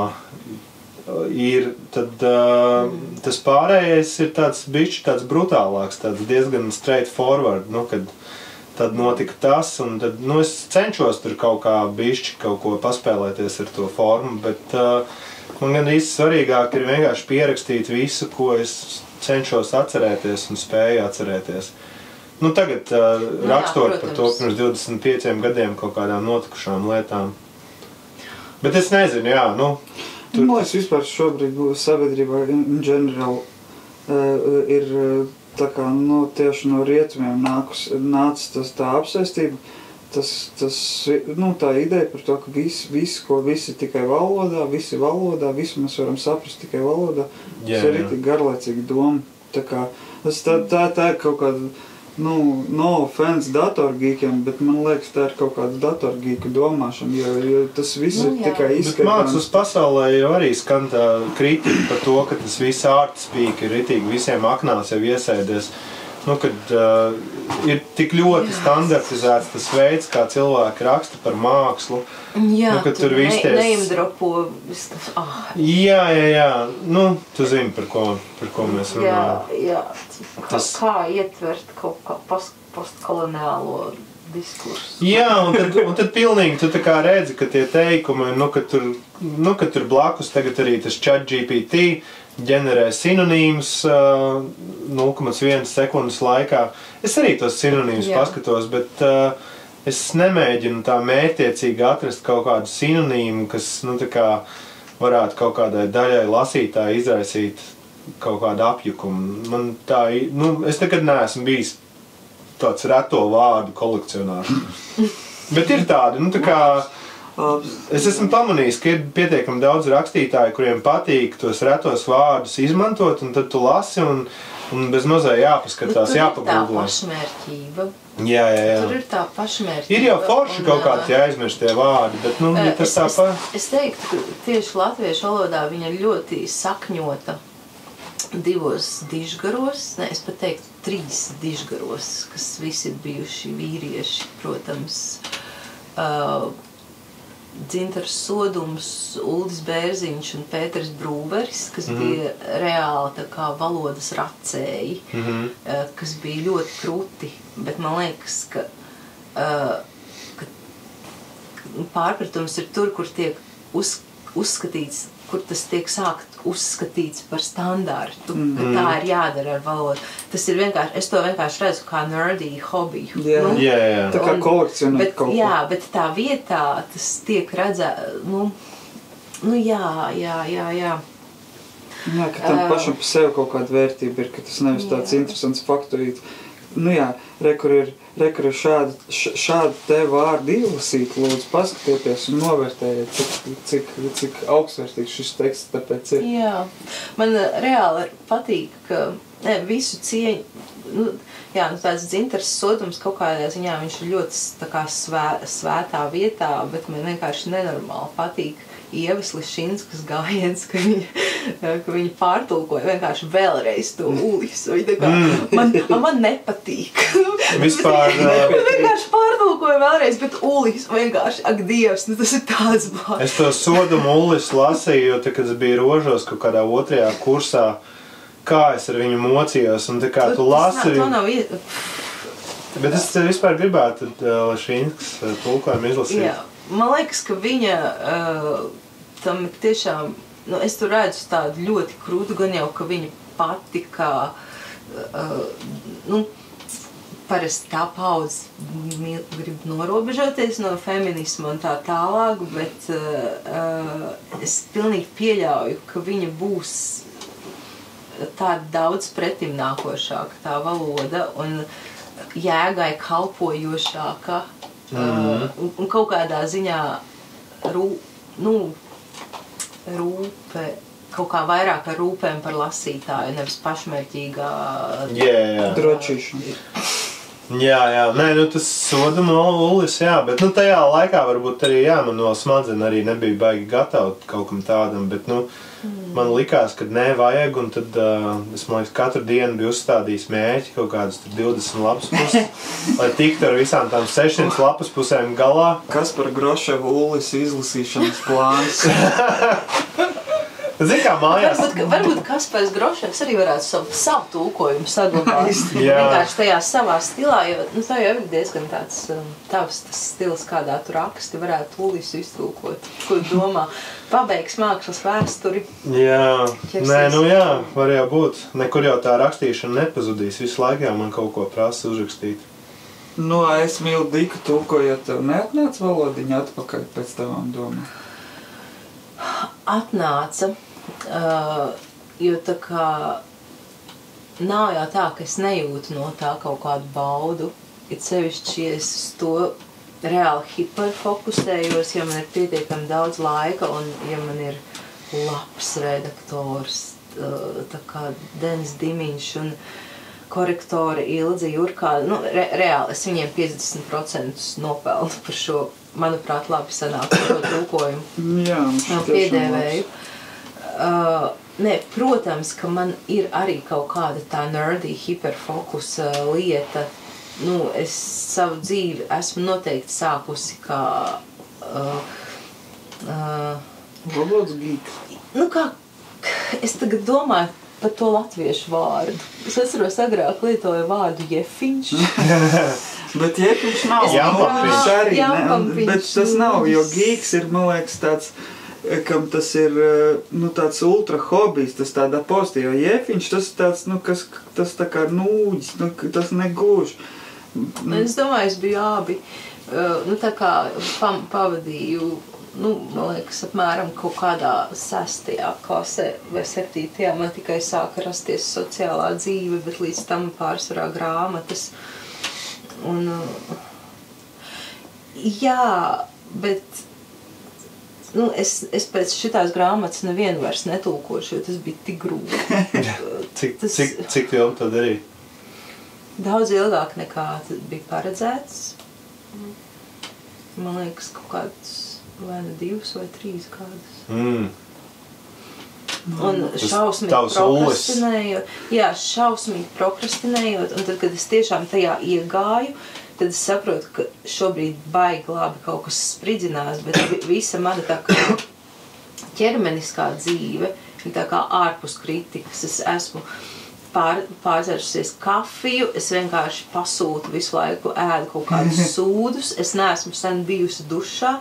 ir, tad tas pārējais ir tāds bišķi, tāds brutālāks, tāds diezgan straight forward, kad tad notika tas, un tad, es cenšos tur kaut kā bišķi kaut ko paspēlēties ar to formu, bet man gan īsti svarīgāk ir vienkārši pierakstīt visu, ko es cenšos atcerēties un spēju atcerēties. Tagad rakstot par to pirms 25 gadiem kaut kādām notikušām lietām. Bet es nezinu, jā, Man liekas, vispār šobrīd sabiedrībā in general ir tā kā tieši no rietumiem nācis tā apsēstība. Tā ideja par to, ka visi tikai valodā, visi mēs varam saprast tikai valodā, tas ir tik garlaicīga doma. Tā ir kaut kāda, no offense datorgīkiem, bet man liekas, tā ir kaut kāda datorgīku domāšana, jo tas viss ir tikai izskaidrojums. Bet mākslas pasaulē jau arī skan tā kritika par to, ka tas viss art speak ir ritīgi visiem aknās jau iesēdies. Kad ir tik ļoti standartizēts tas veids, kā cilvēki raksta par mākslu. Jā, tur neimdropo viss tas. Jā. Tu zini, par ko mēs runājam. Jā. Kā ietvert kaut kā postkoloniālo diskursu. Jā, un tad pilnīgi tu tā kā redzi, ka tie teikumi, ka tur blakus tagad arī tas ChatGPT ģenerē sinonīmus 0,1 sekundes laikā. Es arī tos sinonīmus paskatos, bet es nemēģinu tā mērķtiecīgi atrast kaut kādu sinonīmu, kas varētu kaut kādai daļai lasītāji izraisīt kaut kādu apjukumu. Es nekad neesmu bijis tāds reto vārdu kolekcionārs. Bet ir tādi, es esmu pamanījis, ka ir pietiekami daudz rakstītāju, kuriem patīk tos retos vārdus izmantot, un tad tu lasi, un bez mazai jāpaskatās, jāpagūglē. Tur ir tā pašmērķība. Jā. Tur ir tā pašmērķība. Ir jau forši kaut kāds jāizmirst tie vārdi, bet, ja tas tā Es teiktu, ka tieši latviešu valodā viņa ir ļoti sakņota. 2 dižgaros, ne, es pat teiktu 3 dižgaros, kas visi ir bijuši vīrieši, protams, Dzintars Sodums, Uldis Bērziņš un Pēters Brūveris, kas bija reāli tā kā valodas racēji, kas bija ļoti kruti, bet man liekas, ka pārpratums ir tur, kur tiek uzskatīts, kur tas tiek sākt uzskatīts par standārtu, ka tā ir jādara ar valodu. Tas ir vienkārši, es to vienkārši redzu kā nerdy hobiju. Jā. Tā kā kolekcionēt kaut ko. Jā, bet tā vietā tas tiek redzē, jā. Jā, ka tam pašam pa sevi kaut kāda vērtība ir, ka tas nevis tāds interesants faktorīts. Rekur ir šādu te vārdu izlasīt, lūdzu, paskatieties un novērtējiet, cik augstvērtīgs šis teksts tāpēc ir. Jā, man reāli patīk, ka visu cieņu, tāds Dzintars Sodums kaut kādā ziņā, viņš ir ļoti tā kā svētā vietā, bet man vienkārši nenormāli patīk Ievas Lišinskas gājiens, ka viņa pārtulkoja vienkārši vēlreiz to Ulis. Man nepatīk. Vispār vienkārši pārtulkoja vēlreiz, bet Ulis vienkārši, ak Dievs, tas ir tāds vārds. Es to Sodumu Ulis lasīju, jo, kad es biju Rožos kaut kādā 2. kursā, kā es ar viņu mocījos, un tā kā tu lasi viņu. Bet es vispār gribētu Lišinskas tulkojumu izlasīt. Jā. Man liekas, ka viņa tam tiešām, es tur redzu tādu ļoti krūtu, gan jau, ka viņa pati kā, parasti tā paudze grib norobežoties no feminisma un tā tālāk, bet es pilnīgi pieļauju, ka viņa būs tāda daudz pretimnākošāka tā valoda un jēgai kalpojošāka. Un kaut kādā ziņā rūpe, kaut kā vairāk ar rūpēm par lasītāju, nevis pašmērķīgā drošīšana. Jā, nē, tas Soduma Ulis, jā, bet tajā laikā varbūt arī, man no smadzen arī nebija baigi gatavi kaut kam tādam, bet, man likās, ka nevajag, un tad es, man liekas, katru dienu biju uzstādījis mērķi, kaut kādas 20 lapas puses, lai tiktu ar visām tām 600 lapas pusēm galā. Kaspara Groševa Ulis izlasīšanas plāns. Zini, kā mājās? Varbūt Kaspars Groševs arī varētu savu tulkojumu saglabāt. Vienkārši tajā savā stilā, jo tā jau ir diezgan tāds tavs tas stils, kādā tu raksti, varētu Ulis iztulkot. Ko domā? Pabeigs mākslas vēsturi. Jā, var jau būt. Nekur jau tā rakstīšana nepazudīs. Visu laikā man kaut ko prasa uzrakstīt. Es mīlu Diku tulkojot, tev neatnāc valodiņa atpakaļ pēc tavām domām? Atnāca, jo tā kā nav jau tā, ka es nejūtu no tā kaut kādu baudu. Ir sevišķi, ja es uz to reāli hiperfokusējos, ja man ir pietiekami daudz laika un ja man ir labs redaktors, tā kā Denis Dimiņš un korektori Ilze Jurkāda. Reāli es viņiem 50% nopelnu par šo, manuprāt, labi sanākušo tulkojumu. Jā, piedēvēju. Protams, ka man ir arī kaut kāda tā nerdy hiperfokusa lieta. Es savu dzīvi esmu noteikti sākusi kā valodas geeks. Es tagad domāju par to latviešu vārdu. Es atceros, agrāk lietoju vārdu jefiņš. Bet jefiņš nav. Jampampiņš. Bet tas nav, jo geeks ir, man liekas, tāds, kam tas ir, tāds ultra hobijs, tas tādā postī, jo jefiņš tas ir tāds, tas tā kā nūģis, tas negluži. Es domāju, es biju abi. Tā kā pavadīju, man liekas, apmēram kaut kādā 6. klasē vai 7. man tikai sāka rasties sociālā dzīve, bet līdz tam pārsvarā grāmatas. Bet es pēc šitās grāmatas nevienu vairs netulkošu, jo tas bija tik grūti. Cik ilgi to darīt? Daudz ilgāk nekā bija paredzēts. Man liekas, kaut kāds vai 2 vai 3 gadus. Un šausmīgi prokrastinējot, un tad, kad es tiešām tajā iegāju, tad es saprotu, ka šobrīd baigi labi kaut kas spridzinās, bet visa mana tā kā ķermeniskā dzīve ir tā kā ārpus kritikas. Es esmu pārdzērsusies kafiju, es vienkārši pasūtu visu laiku, ēdu kaut kādus sūdus, es neesmu sen bijusi dušā,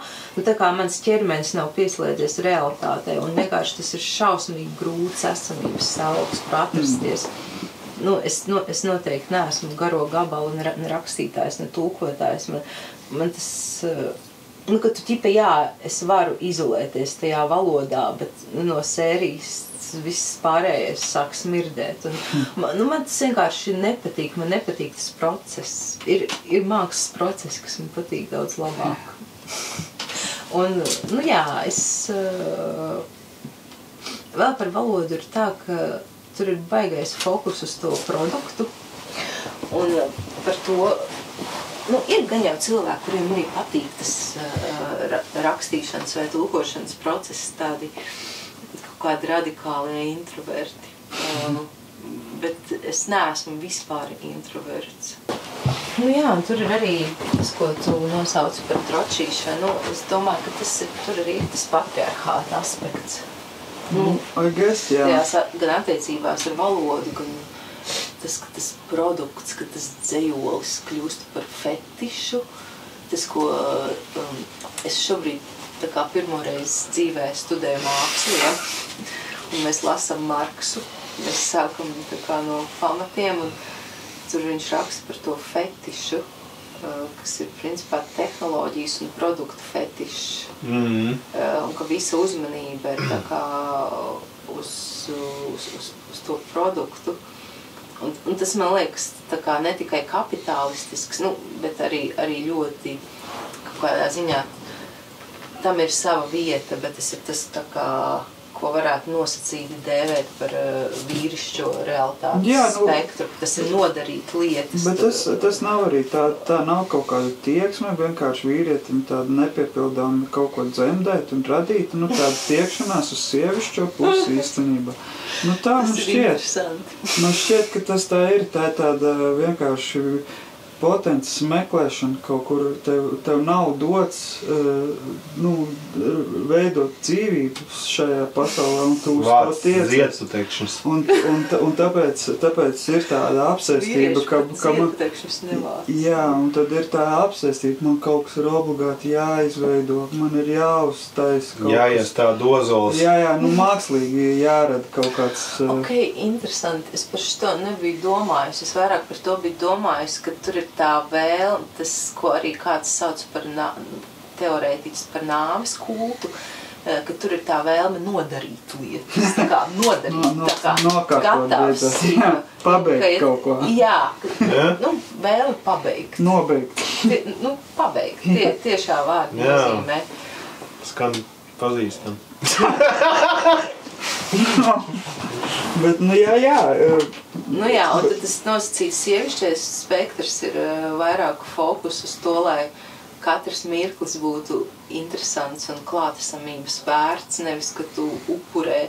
tā kā mans ķermenis nav pieslēdzies realitātei, un vienkārši tas ir šausmīgi grūts esamības stāvoklis, kur atrasties. Es noteikti neesmu garo gabalu, ne rakstītājs, ne tulkotājs. Man tas, ka tu ķipa, jā, es varu izolēties tajā valodā, bet no sērijas viss pārējais sāk smirdēt. Man tas vienkārši nepatīk, man nepatīk tas process. Ir mākslas process, kas man patīk daudz labāk. Un, vēl par valodu ir tā, ka tur ir baigais fokus uz to produktu, un par to, ir gan jau cilvēki, kuriem arī patīk tas rakstīšanas vai tulkošanas process, tādi kaut kādi radikālie introverti, bet es neesmu vispār introverts. Un tur ir arī tas, ko tu nosauci par tročīšanu, es domāju, ka tur arī ir tas patriarchāta aspekts. I guess, jā. Gan attiecībās ar valodu, gan tas, ka tas produkts, ka tas dzejolis kļūst par fetišu, tas, ko es šobrīd tā kā pirmoreiz dzīvē studēju mākslu, ja? Un mēs lasam Marksu, mēs sākam tā kā no pamatiem, un tur viņš raksta par to fetišu, kas ir principā tehnoloģijas un produktu fetišs. Un ka visa uzmanība ir tā kā uz to produktu. Un tas, man liekas, tā kā ne tikai kapitālistisks, bet arī ļoti kaut kādā ziņā tam ir sava vieta, bet tas ir tas tā kā, ko varētu nosacīti dēvēt par vīrišķo realitātes spektru. Tas ir nodarīt lietas. Bet tas nav arī tā nav kaut kāda tieksme, vienkārši vīrietim tāda nepiepildām kaut ko dzemdēt un radīt, tāda tiekšanās uz sievišķo pusi īstenībā. Tā man šķiet. Man šķiet, ka tas tā ir tāda vienkārši potences meklēšana kaut kur, tev nav dots veidot dzīvību šajā pasaulē, un tu uz to tiec. Un tāpēc ir tāda apsēstība, ka man... Jā, un tad ir tā apsēstība, man kaut kas ir obligāti jāizveido, man ir jāuztais kaut kas. Jāies tā dozols. Jā, mākslīgi jārada kaut kāds... Ok, interesanti. Es par šo nebiju domājusi. Es vairāk par to biju domājusi, ka tur ir tā vēlme, tas, ko arī kāds sauc par teorētiķis par nāves kultu, ka tur ir tā vēlme nodarīt lietas, tā kā nodarīt, tā kā gatavs. Pabeigt kaut ko. Jā, vēlme pabeigt. Nobeigt. Pabeigt, tiešā vārda nozīmē. Skan pazīstam. Bet, jā. Un tad tas nosacīts sievišķais spektrs ir vairāk fokus uz to, lai katrs mirklis būtu interesants un klātesamības vērts, nevis, ka tu upurē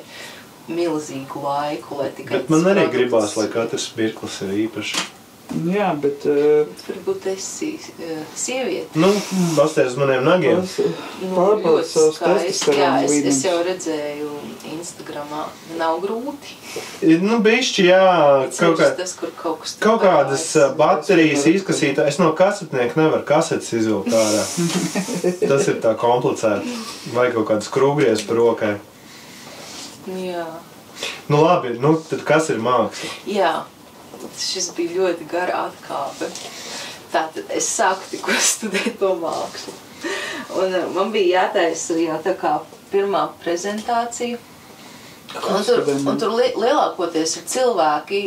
milzīgu laiku, lai tikai... Bet man arī gribās, lai katrs mirklis ir īpašs. Jā, bet... Varbūt esi sieviete. Pasties uz maniem nagiem. Pārbaud savus testosterona līmeņus. Es jau redzēju Instagramā. Nav grūti. Bišķi, jā. Kaut kādas baterijas izkasītā. Es no kasetnieka nevaru kasetes izvilkt ārā. Tas ir tā komplicēti. Vai kaut kādas krūgries par rokai. Jā. Labi, tad kas ir māksla? Jā. Šis bija ļoti gara atkāpe. Tātad es sāku tikko studēt to mākslu. Un man bija jātaisa jau tā kā pirmā prezentācija. Un tur lielākoties ir cilvēki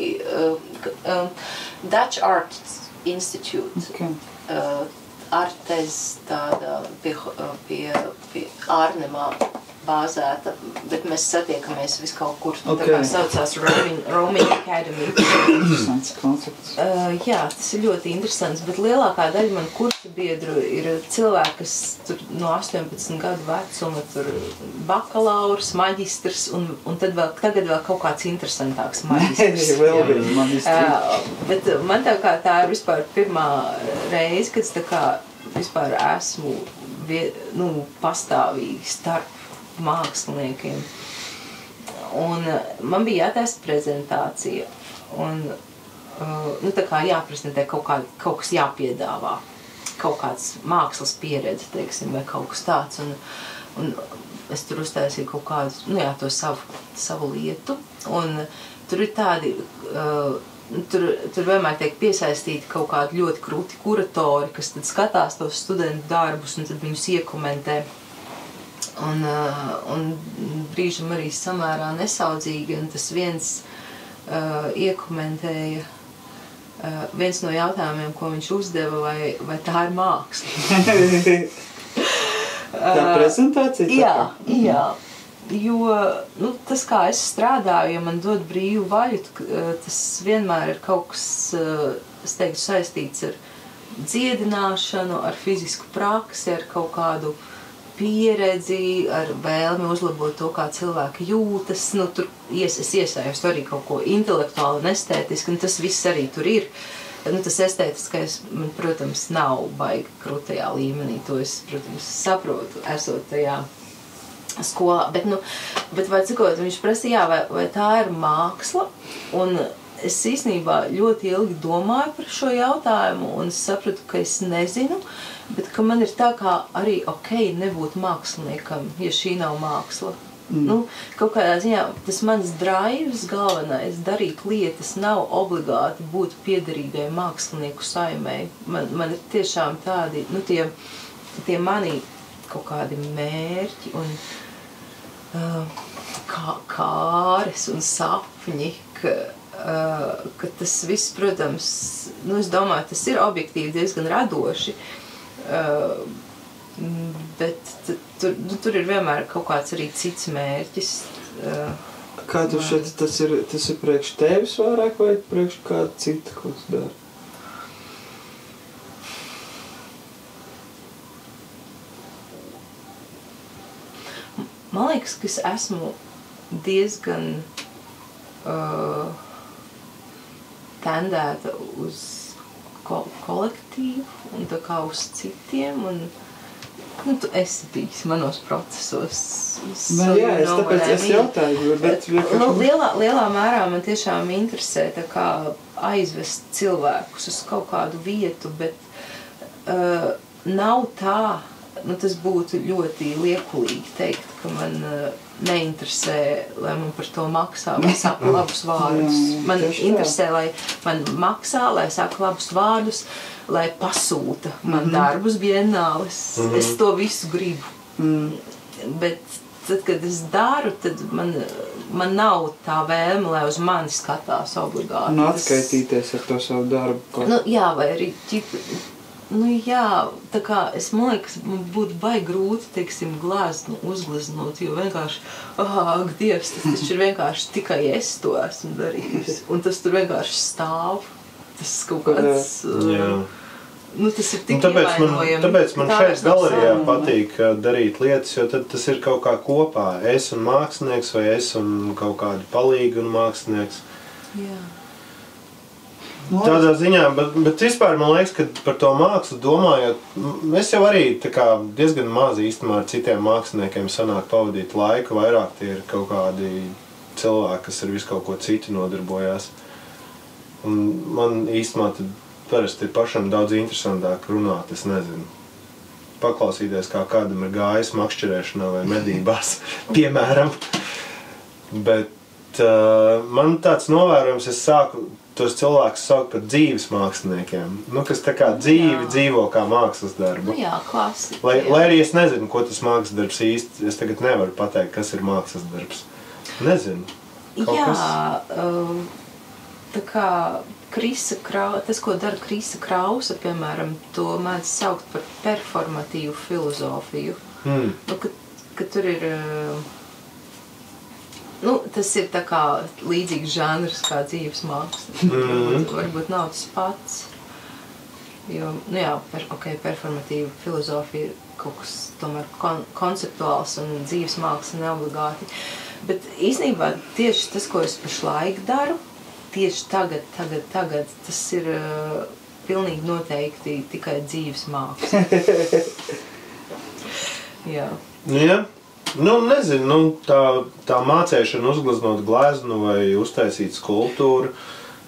Dutch Art Institute. Artez tāda pie Ārnemā bāzēta, bet mēs satiekamies vis kaut kur, tā kā saucās Roaming Academy. Interesants koncepts. Jā, tas ir ļoti interesants, bet lielākā daļa man kursi biedru ir cilvēki, kas tur no 18 gadu vecuma, tur bakalaurs, maģistrs, un tad tagad vēl kaut kāds interesantāks maģistrs. Vēl viens maģistrs. Bet man tā kā tā ir vispār pirmā reize, kad es tā kā vispār esmu pastāvīgi starp māksliniekiem. Un man bija jātaisa prezentācija, un tā kā jāprezentē kaut kas jāpiedāvā, kaut kāds mākslas pieredze, teiksim, vai kaut kas tāds, un es tur uztaisīju kaut kādu, to savu lietu, un tur ir tādi, tur vienmēr tiek piesaistīti kaut kādi ļoti krūti kuratori, kas tad skatās tos studentu darbus, un tad viņus iekomentē. Un brīžam arī samērā nesaudzīgi, un tas viens iekomentēja, viens no jautājumiem, ko viņš uzdeva, vai tā ir māksla. Tā prezentācija? Jā. Jo tas, kā es strādāju, ja man dod brīvu vaļu, tas vienmēr ir kaut kas, es teiktu, saistīts ar dziedināšanu, ar fizisku praksi, ar kaut kādu pieredzi, ar vēlmi uzlabot to, kā cilvēki jūtas. Tur es iesājos arī kaut ko intelektuāli un estētiski, un tas viss arī tur ir. Tas estētiskais, man, protams, nav baigi krūtajā līmenī. To es, protams, saprotu, esot tajā skolā. Bet vai cikot, viņš prasīja, vai tā ir māksla? Un es īstenībā ļoti ilgi domāju par šo jautājumu, un es sapratu, ka es nezinu, bet ka man ir tā kā arī nebūt māksliniekam, ja šī nav māksla. Kaut kādā ziņā tas mans drives galvenais darīt lietas nav obligāti būt piederīgai mākslinieku saimei. Man ir tiešām tādi, tie mani kaut kādi mērķi un kāres un sapņi, ka tas viss, protams, es domāju, tas ir objektīvi diezgan radoši, bet tur ir vienmēr kaut kāds arī cits mērķis. Kā tu šeit, tas ir priekš tevis vairāk vai priekš kāda cita, ko tu dari? Man liekas, ka es esmu diezgan tendēta uz kolektīvu un tā kā uz citiem, un tu esi bijis manos procesos. Jā, tāpēc es jautāju, bet lielā mērā man tiešām interesē tā kā aizvest cilvēkus uz kaut kādu vietu, bet nav tā, tas būtu ļoti liekulīgi teikt, ka man neinteresē, lai man par to maksā vai saka labus vārdus. Man interesē, lai man maksā, lai saka labus vārdus, lai pasūta man darbus bienāles. Es to visu gribu. Bet tad, kad es daru, tad man nav tā vēlme, lai uz mani skatās obligāti. Un atskaitīties ar to savu darbu. Jā, vai arī jā, tā kā man liekas, man būtu baigi grūti, teiksim, gleznu uzgleznot, jo vienkārši, Dievs, tas taču ir vienkārši tikai es to esmu darījusi. Un tas tur vienkārši stāv. Tas kaut kāds, tas ir tik ievainojami. Tāpēc man šeit galerijā patīk darīt lietas, jo tad tas ir kaut kā kopā. Es un mākslinieks vai es un kaut kādi palīgi un mākslinieks. Jā. Tādā ziņā, bet vispār man liekas, ka par to mākslu domājot, es jau arī tā kā diezgan maz īstenībā ar citiem māksliniekiem sanāk pavadīt laiku, vairāk tie ir kaut kādi cilvēki, kas ar visu kaut ko citu nodarbojās. Un man īstenībā tad parasti ir pašam daudz interesantāk runāt, es nezinu. Paklausīties, kā kādam ir gājis makšķerēšanā vai medībās, piemēram. Bet man tāds novērojums, es sāku tos cilvēkus saukt par dzīves māksliniekiem, kas tā kā dzīvo kā mākslas darbu. Jā, klasika. Lai arī es nezinu, ko tas mākslas darbs īsti, es tagad nevaru pateikt, kas ir mākslas darbs. Nezinu. Tā kā tas, ko dara Krisa Krausa, piemēram, to mēdz saukt par performatīvu filozofiju. Ka tur ir... tas ir tā kā līdzīgs žanrs kā dzīves māksla. Varbūt nav tas pats. Jo, nu jā, performatīva filozofija ir kaut kas tomēr konceptuāls un dzīves māksla neobligāti. Bet īstenībā tieši tas, ko es pašlaik daru, tieši tagad, tas ir pilnīgi noteikti tikai dzīves māksla. Jā. Jā. Nu, nezinu, tā mācēšana uzgleznot gleznu vai uztaisīt skulptūru,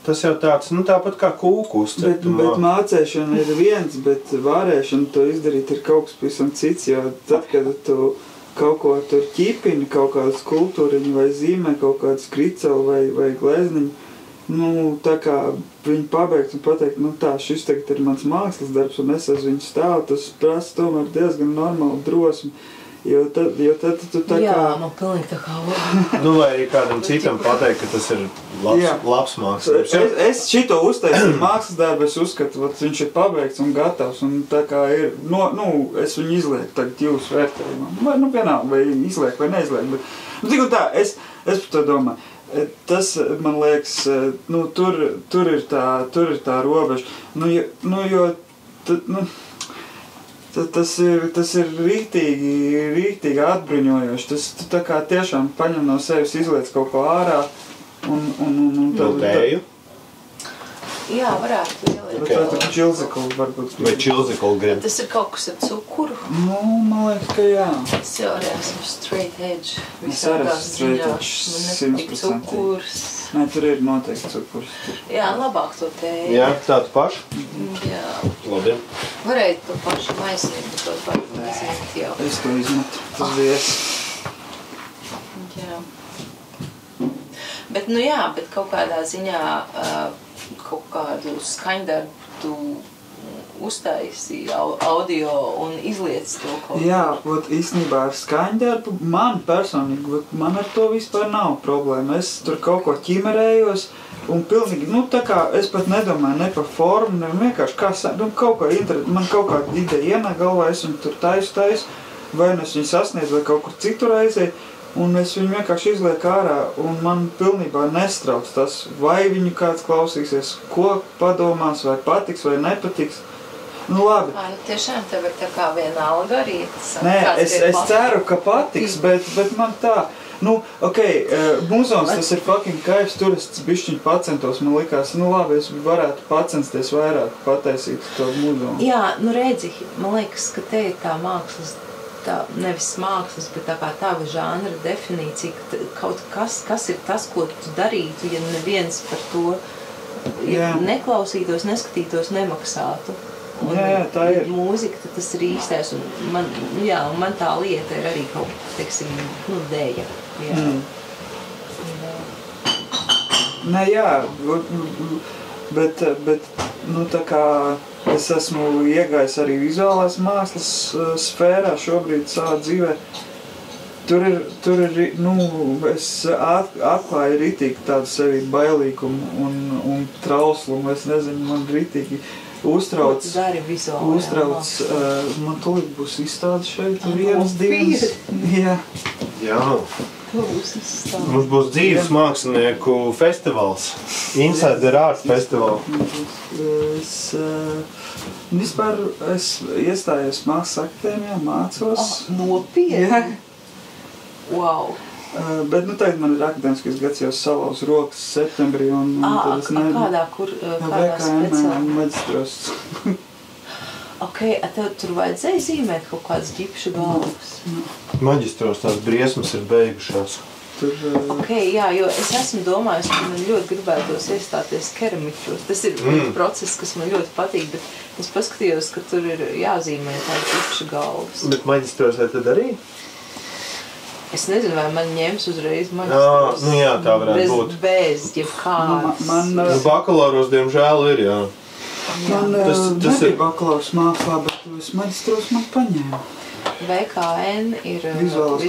tas jau tāds, tāpat kā kūku uzcept. Bet mācēšana ir viens, bet vārēšana to izdarīt ir kaut kas pavisam cits, jo tad, kad tu kaut ko tur ķipini, kaut kādu skulptūriņu vai zīmē, kaut kādu skricelu vai glezniņu, tā kā viņi pabeigt un pateikt, tā, šis tagad ir mans mākslas darbs un es uz viņu stāvu, tas prasa tomēr diezgan normāli drosmi. Jo tad tu tā kā... Jā, man pilnīgi tā kā... Vai arī kādam citam pateikt, ka tas ir labs mākslinieks. Es šito uztaisīju mākslas darbu, es uzskatu, viņš ir pabeigts un gatavs, un tā kā ir, es viņu izlieku tagad jūsu vērtējumā. Vai, vienalga, vai izlieku vai neizlieku, bet tik un tā, es par to domāju. Tas, man liekas, tur ir tā robeža. Tas ir rīktīgi atbruņojoši. Tas tu tā kā tiešām paņem no sevis, izliec kaut ko ārā un tēju? Jā, varētu ieliet. Bet tā ir čilzikula varbūt. Vai čilzikula grib? Tas ir kaut kas ar cukuru? Man liekas, ka jā. Es jau arī esmu straight edge. Es arī esmu straight edge, 100%. Cukurs. Nē, tur ir noteikti cukurs. Jā, labāk to tēju. Jā, tādu pašu? Jā. Labi. Varēja to pašu maisīt, bet to pašu maisīt jau. Es to izmetu. Tas bija es. Jā. Bet, bet kaut kādā ziņā kaut kādu skaņdarbu tu uztaisīji audio un izliec to kaut. Jā, īstenībā ar skaņdarbu man personīgi, man ar to vispār nav problēma. Es tur kaut ko ķimerējos un pilnīgi, tā kā es pat nedomāju ne par formu, ne vienkārši kaut ko man kaut kāda ideja ienāk galvā, es viņu tur taisu, vai es viņu sasniedzu vai kaut kur citur aizēju. Un es viņu vienkārši izlieku ārā, un man pilnībā nestrauc tas, vai viņu kāds klausīsies, ko padomās, vai patiks, vai nepatiks. Labi. Tiešām tev ir tā kā vienalga arī. Nē, es ceru, ka patiks, bet man tā, muzons tas ir fucking kaifs, tur es bišķiņ pacentos, man likās, labi, es varētu pacensties vairāk pataisīt to muzonu. Jā, redzi, man liekas, ka te ir tā mākslas, tā nevis mākslas, bet tā kā tava žanra definīcija, ka kaut kas ir tas, ko tu darītu, ja neviens par to neklausītos, neskatītos, nemaksātu. Un, tā ir. Mūzika, tad tas ir īstais, un man tā lieta ir arī kaut, teiksim, dēja. Jā. Nē, bet tā kā es esmu iegājis arī vizuālās mākslas sfērā šobrīd savā dzīvē. Tur ir, es atklāju ritīgi tādu sevi bailīgumu un trauslumu, es nezinu, man ritīgi uztrauc, man tūlīt būs izstāde šeit, vienas dienas. Jā. Mums būs dzīves mākslinieku festivāls, Insider Art Festival. Vispār es iestājos mākslas akadēmijā, mācos. Nopietni? Jā. Wow. Bet tagad man ir akadēmiskais gads jau salauz rokas septembrī un tad es kādā speciālā? Maģistros. Tev tur vajadzēja zīmēt kaut kādas ģipšu galvas? Maģistros tās briesmas ir beigušās. Jo es esmu domājis, ka man ļoti gribētos iestāties keramiķos. Tas ir process, kas man ļoti patīk, bet es paskatījos, ka tur ir jāzīmē tādas ģipšu galvas. Bet maģistros vai tad arī? Es nezinu, vai man ņems uzreiz maģistros. Jā, tā varētu būt. Bez jebkādas. Bakalaurus, diemžēl, ir, jā. Man nebija bakalaurs mākslā, bet maģistros man paņēma. VKN ir vizuāls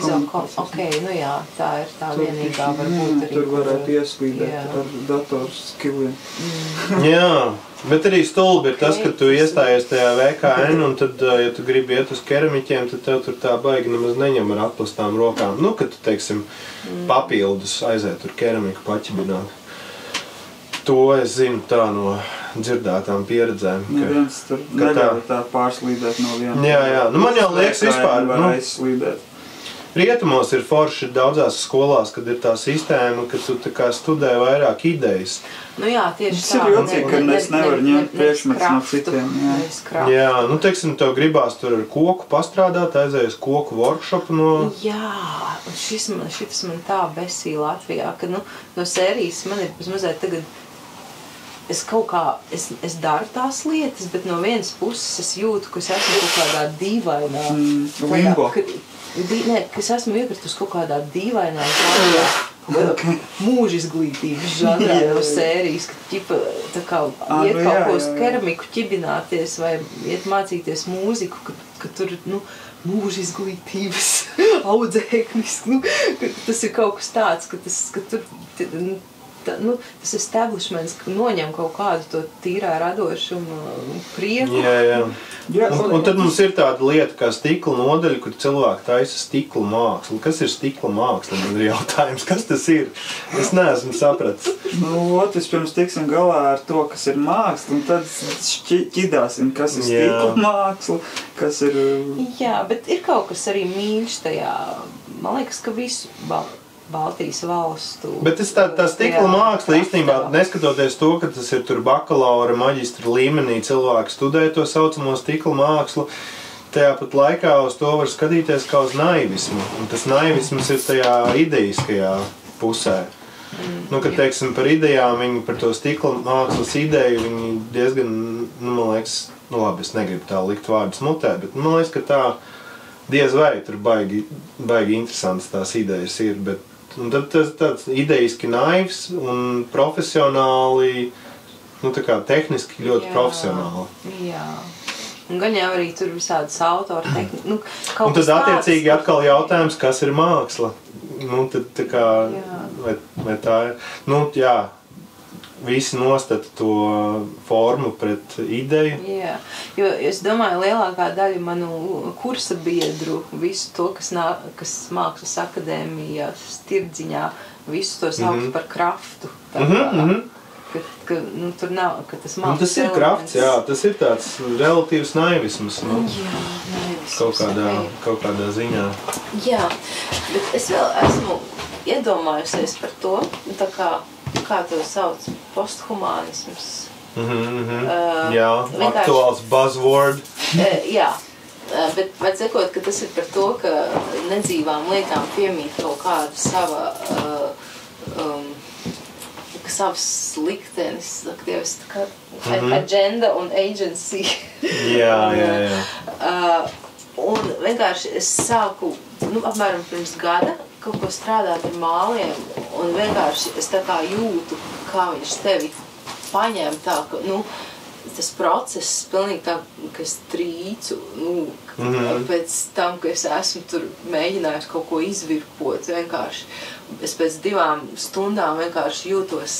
tā ir tā vienīgā varbūt arī. Tur varētu ieslīdēt ar dators skilliem. Jā, bet arī stulbi ir tas, ka tu iestājies tajā VKN un tad, ja tu gribi iet uz keramiķiem, tad tev tur tā baigi nemaz neņem ar atplastām rokām. Kad tu, teiksim, papildus aiziet tur keramiku paķibināt. To es zinu tā no dzirdētām pieredzēm. Neviens tur neļauj tā pārslīdēt no viena. Jā. Nu, man jau liekas vispār, aizslīdēt. Rietumos ir forši daudzās skolās, kad ir tā sistēma, ka tu tā kā studē vairāk idejas. Nu jā, tieši tā. Tas ir jocīgi, ka es nevaru ņemt priekšmets no citiem. Jā, nu teiksim, tev gribās tur ar koku pastrādāt, aizējas koku workshopu no... Jā, un šitas man tā besī Latvijā, ka, nu, no sērijas man ir mazliet tagad, es kaut kā, es daru tās lietas, bet no vienas puses es jūtu, ka es esmu kaut kādā dīvainā. Limbo. Nē, ka es esmu iekritus kaut kādā dīvainā mūža izglītības žanrā no sērijas, ka ķipa tā kā iet kaut ko uz keramiku ķibināties vai iet mācīties mūziku, ka tur, nu, mūža izglītības audzēknis, nu, tas ir kaut kas tāds, ka tur, tas establishments noņem kaut kādu to tīrā radošumu prieku. Jā. Un tad mums ir tāda lieta kā stikla nodaļa, kur cilvēki taisa stikla mākslu. Kas ir stikla māksla? Man ir jautājums, kas tas ir? Es neesmu sapratis. Nu, vispirms tiksim galā ar to, kas ir māksla, un tad ķidāsim, kas ir stikla māksla, kas ir... Jā, bet ir kaut kas arī mīļš tajā. Man liekas, ka visu Baltijas valstu. Bet tā stikla māksla īstenībā, neskatoties to, ka tas ir tur bakalaura, maģistra līmenī cilvēki studē to saucamo stikla mākslu, tajā pat laikā uz to var skatīties kā uz naivismu. Un tas naivisms ir tajā ideiskajā pusē. Nu, kad teiksim par idejām, viņi par to stikla mākslas ideju, viņi diezgan, nu, man liekas, nu labi, es negribu tā likt vārdus mutē, bet man liekas, ka tā diez vai tur baigi interesants tās idejas ir, bet un tad tas tāds ideiski naivs un profesionāli, nu tā kā tehniski ļoti profesionāli. Jā. Un gan jau arī tur visādas autora tehnika. Nu, un tad attiecīgi atkal jautājums, kas ir māksla? Nu, tad tā kā, vai tā ir, nu, jā, visi nostata to formu pret ideju. Jā, jo es domāju, lielākā daļa manu kursa biedru, visu to, kas Mākslas akadēmijā, Stirdziņā, visu to sauc par kraftu. Ka nu, tur nav, ka tas mākslas tas ir krafts, jā, tas ir tāds relatīvs naivisms. Nu, jā, naivisms. Kaut kādā ziņā. Jā, bet es vēl esmu iedomājusies par to, tā kā to sauc, posthumānisms. Jā, aktuāls buzzword. Jā, bet vajag sakot, ka tas ir par to, ka nedzīvām lietām piemīt kaut kāda savs liktenis, agenda un agency. Jā. Un vienkārši es sāku, apmēram pirms gada, kaut ko strādāt ar māliem, un vienkārši es tā kā jūtu, kā viņš tevi paņem tā, ka, tas process pilnīgi tā, ka es trīcu, pēc tam, ka es esmu tur mēģinājusi kaut ko izvirpot, vienkārši. Es pēc 2 stundām vienkārši jūtos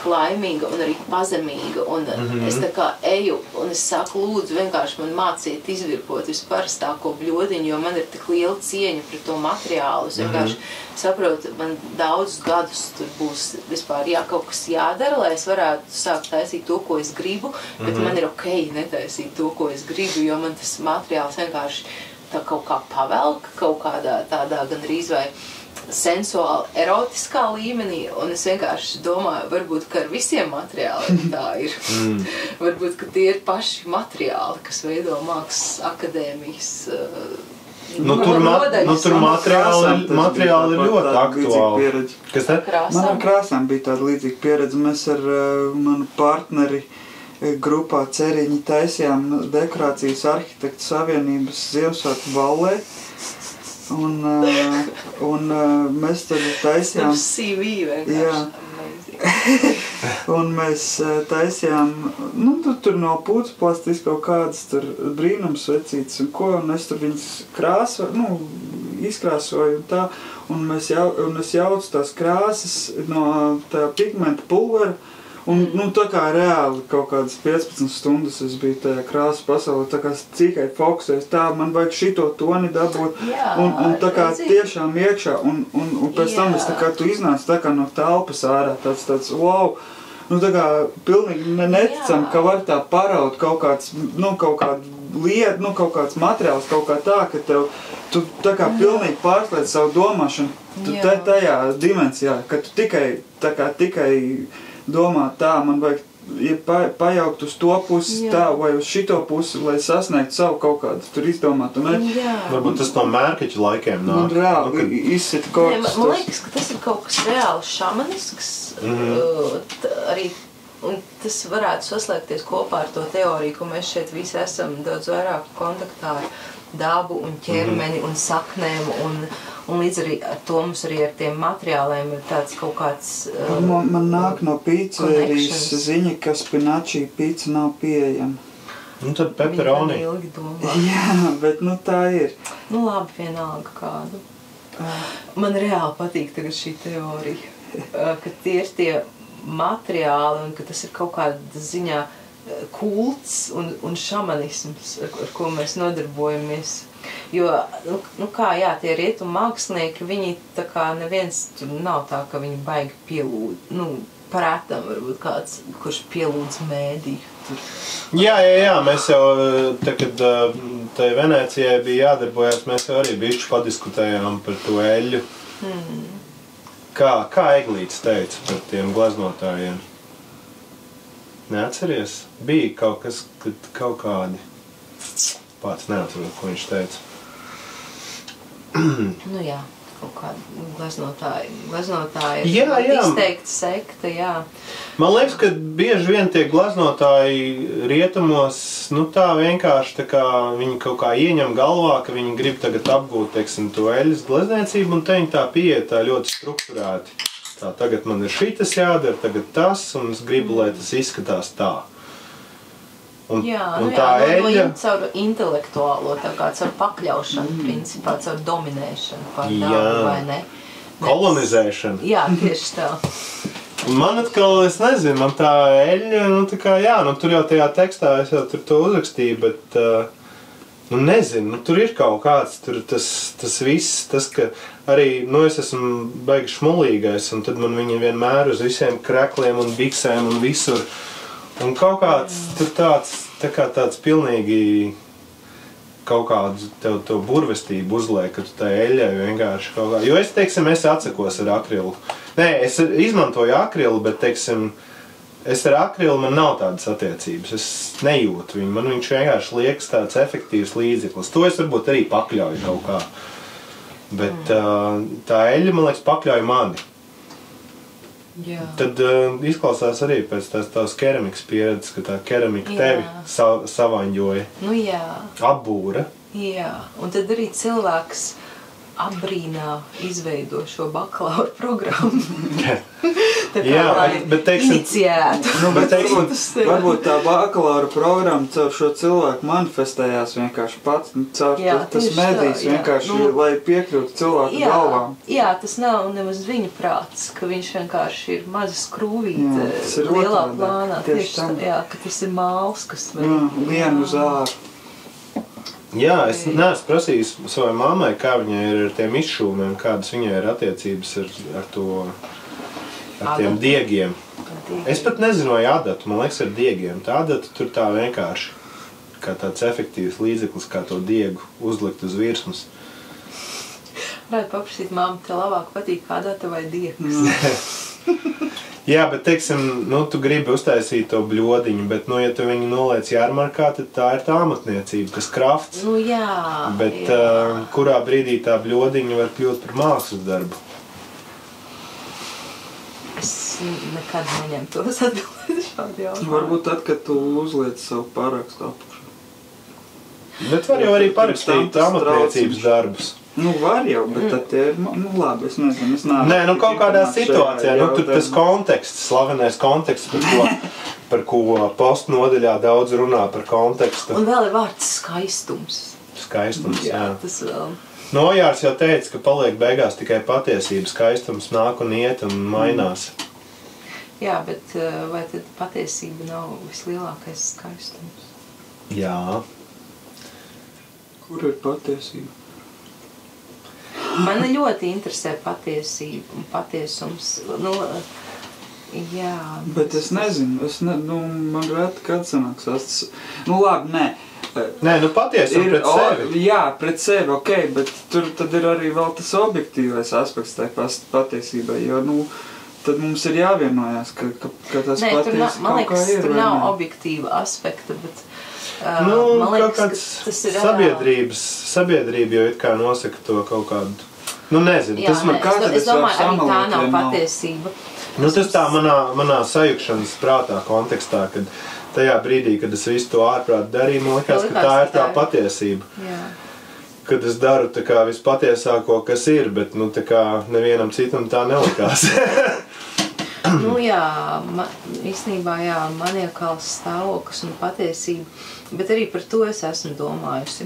laimīga un arī pazemīga, un es tā kā eju, un es saku, lūdzu, vienkārši man māciet izvirpot visparastāko bļodiņu, jo man ir tik liela cieņa pret to materiālu. Es vienkārši saprotu, man daudzus gadus tur būs vispār kaut kas jādara, lai es varētu sākt taisīt to, ko es gribu, bet man ir okei netaisīt to, ko es gribu, jo man tas materiāls vienkārši tā kaut kā pavelk, kaut kādā tādā gandrīz vai sensuāli, erotiskā līmenī, un es vienkārši domāju, varbūt, ka ar visiem materiāliem tā ir. Varbūt, ka tie ir paši materiāli, kas veido Mākslas akadēmijas tur materiāli ir ļoti aktuāli. Kas te? Man ar krāsām bija tāda līdzīga pieredze. Mēs ar manu partneri grupā Ceriņi taisījām dekorācijas arhitektu savienības Ziemassvētku ballē. Un mēs tur taisījām... Tas CV vienkārši. Un mēs taisījām, tur no pūcplastis kaut kādas tur brīnumsvecītes un ko, un es tur viņas izkrāsoju un tā, un es jaucu tās krāsas no tā pigmenta pulvera, Un, nu, tā kā reāli kaut kādas 15 stundas es biju tajā krāsu pasaulē, tā kā cikai fokusēs, tā man vajag šito toni dabūt, un tā kā tiešām iekšā, un pēc tam es tā kā tu iznāc tā kā no telpas ārā, tāds, wow, nu tā kā pilnīgi neticam, ka var tā paraut kaut kāds, nu kaut kādu lietu, nu kaut kāds materiāls, kaut kā tā, ka tu tā kā pilnīgi pārslēdz savu domāšanu tajā dimensijā, ka tu tikai domā tā, man vajag pajaukt uz to pusi tā vai uz šito pusi, lai sasniegtu savu kaut kādu tur izdomātu. Varbūt tas no mērkaķu laikiem nāk. Un reāli izsit korpus. Man liekas, ka tas ir kaut kas reāli šamanisks. Arī, un tas varētu saslēgties kopā ar to teoriju, ko mēs šeit visi esam daudz vairāk kontaktā ar dabu un ķermeni un saknēm un līdz arī ar to mums arī ar tiem materiāliem ir tāds kaut kāds man nāk no pīcerijas ziņa, ka spinači pīca nav pieejama. Nu tad pepperoni. Jā, bet nu tā ir. Nu labi, vienalga kādu. Man reāli patīk tagad šī teorija, ka tie ir tie materiāli un ka tas ir kaut kāda ziņā kults un šamanisms, ar ko mēs nodarbojamies. Jo, nu kā, jā, tie rietumu mākslinieki, viņi tā kā neviens tur nav tā, ka viņi baigi pielūd, nu, parētam varbūt kāds, kurš pielūdz mēdīju tur. Jā, mēs jau, kad tai Venecijai bija jādarbojās, mēs jau arī bišķi padiskutējām par to eļļu. Kā Eglīts teica par tiem glaznotājiem? Neatceries? Bija kaut kas, kad kaut kādi... Pats neatceros, ko viņš teica. Nu jā, kaut kādi gleznotāji ir izteikti sekta, jā. Man liekas, ka bieži vien tie gleznotāji rietumos, nu tā vienkārši tā kā viņi kaut kā ieņem galvā, ka viņi grib tagad apgūt, teiksim, to eļas glezniecību, un te viņi tā pieeja tā ļoti strukturēti. Tā, tagad man ir šitas jādara, tagad tas, un es gribu, lai tas izskatās tā. Un tā eļļa... caur intelektuālo, tā kā caur pakļaušanu, principā, caur dominēšanu par dabu, vai ne? Kolonizēšanu. Jā, tieši tā. Un man atkal, es nezinu, man tā eļļa, nu tā kā, jā, nu tur jau tajā tekstā es jau tur to uzrakstīju, bet, nu nezinu, nu tur ir kaut kāds, tur tas viss, tas, ka arī, nu es esmu baigi šmulīgais, un tad man viņi vienmēr uz visiem krekliem un biksēm un visur. Un kaut kāds tur tāds pilnīgi kaut kādu tev to burvestību uzliek, ka tu tā eļļai vienkārši kaut kā... Jo es, teiksim, es atsakos ar akrilu. Nē, es izmantoju akrilu, bet, teiksim, es ar akrilu man nav tādas attiecības. Es nejūtu viņu. Man viņš vienkārši liekas tāds efektīvs līdzeklis. To es varbūt arī pakļauju kaut kā. Bet tā eļļa, man liekas, pakļauj mani. Jā. Tad izklausās arī pēc tās keramikas pieredzes, ka tā keramika tevi savaņģoja. Nu jā. Apbūra. Jā, un tad arī cilvēks apbrīnā izveido šo bakalaura programmu. Tā kā, jā, bet teiksim... Iniciētu. Nu, bet teiksim, varbūt tā bakalaura programma caur šo cilvēku manifestējās vienkārši pats, caur tas medijs vienkārši, lai piekļūtu cilvēku galvām. Jā, tas nav nemaz viņa prāts, ka viņš vienkārši ir maza skrūvīte lielā plānā. Tieši tā, jā, ka tas ir māls, kas... Vienu uz āru. Jā, es neesmu prasījis savai mammai, kā viņai ir ar tiem izšūmiem, kādas viņai ir attiecības ar tiem diegiem. Es pat nezinu, vai adatu, man liekas, ar diegiem. Tā adata tur tā vienkārši, kā tāds efektīvs līdzeklis, kā to diegu uzlikt uz virsmas. Varētu paprasīt, mamma, tev labāk patīk adata vai diegs? Jā, bet, teiksim, nu, tu gribi uztaisīt to bļodiņu, bet, nu, ja tu viņu noliec jarmarkā, tad tā ir tā amatniecība, kas krafts. Nu, jā. Bet kurā brīdī tā bļodiņa var kļūt par mākslas darbu? Es nekad neņemtos atbildēt šādi jautājumu. Varbūt tad, kad tu uzliec savu parakstu apakšā. Bet var jau arī parakstīt amatniecības darbus. Nu, var jau, bet tad ir, nu, labi, es nezinu, es nāku. Nē, nu, kaut kādā situācijā, nu, tur tas konteksts, slavenais konteksts, par ko postu nodaļā daudz runā par kontekstu. Un vēl ir vārds skaistums. Skaistums, jā. Tas vēl. Nojārs jau teica, ka paliek beigās tikai patiesība, skaistums nāk un iet un mainās. Jā, bet vai tad patiesība nav vislielākais skaistums? Jā. Kur ir patiesība? Man ļoti interesē patiesība un patiesums. Nu, jā. Bet es nezinu, man reti, kad sanāks. Nu labi, nē. Nē, nu patiesība pret sevi. Jā, pret sevi, ok, bet tur tad ir arī vēl tas objektīvais aspekts tai patiesībai, jo, nu, tad mums ir jāvienojās, ka tas patiesi man kaut kā liekas, ir. tur nav objektīva aspekta, bet Nu, man liekas, kaut kāds tas ir sabiedrība jau it kā nosaka to kaut kādu, nu nezinu, jā, tas man es domāju, arī tā nav patiesība. Nu, tas tā manā sajukšanas prātā kontekstā, kad tajā brīdī, kad es visu to ārprāt darīju, man likās, ka tā ir tā patiesība. Jā. Kad es daru tā kā vispatiesāko, kas ir, bet nu tā kā nevienam citam tā nelikās. Nu jā, īstenībā jā, maniakāls stāvoklis un patiesība, bet arī par to es esmu domājusi.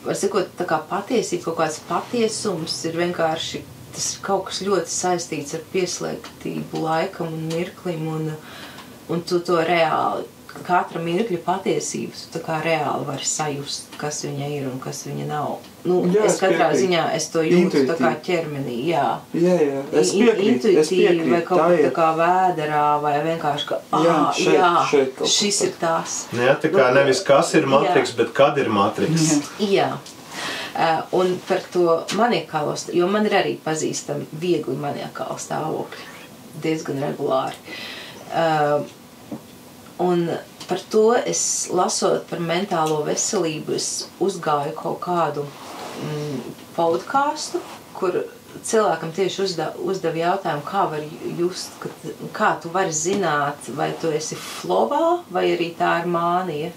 Var sakot, tā kā patiesība, kaut kāds patiesums ir vienkārši, tas ir kaut kas ļoti saistīts ar pieslēgtību laikam un mirklim, un tu to reāli, katra mirkļa patiesības, tu tā kā reāli vari sajust, kas viņa ir un kas viņa nav. Nu, jā, es katrā ziņā es to jūtu tā kā ķermenī, jā. Jā, es piekrītu. Intuitīvi vai kaut kā tā kā vēderā vai vienkārši, ka, šeit šis ir tās. Jā, tā kā nevis kas ir matriks, bet kad ir matriks. Jā. Un par to maniakālo, jo man ir arī pazīstami viegli maniakāli stāvokļi, diezgan regulāri. Un par to es, lasot par mentālo veselību, es uzgāju kaut kādu podcastu, kur cilvēkam tieši uzdev jautājumu, kā var just, kā tu vari zināt, vai tu esi flowā, vai arī tā ir mānija.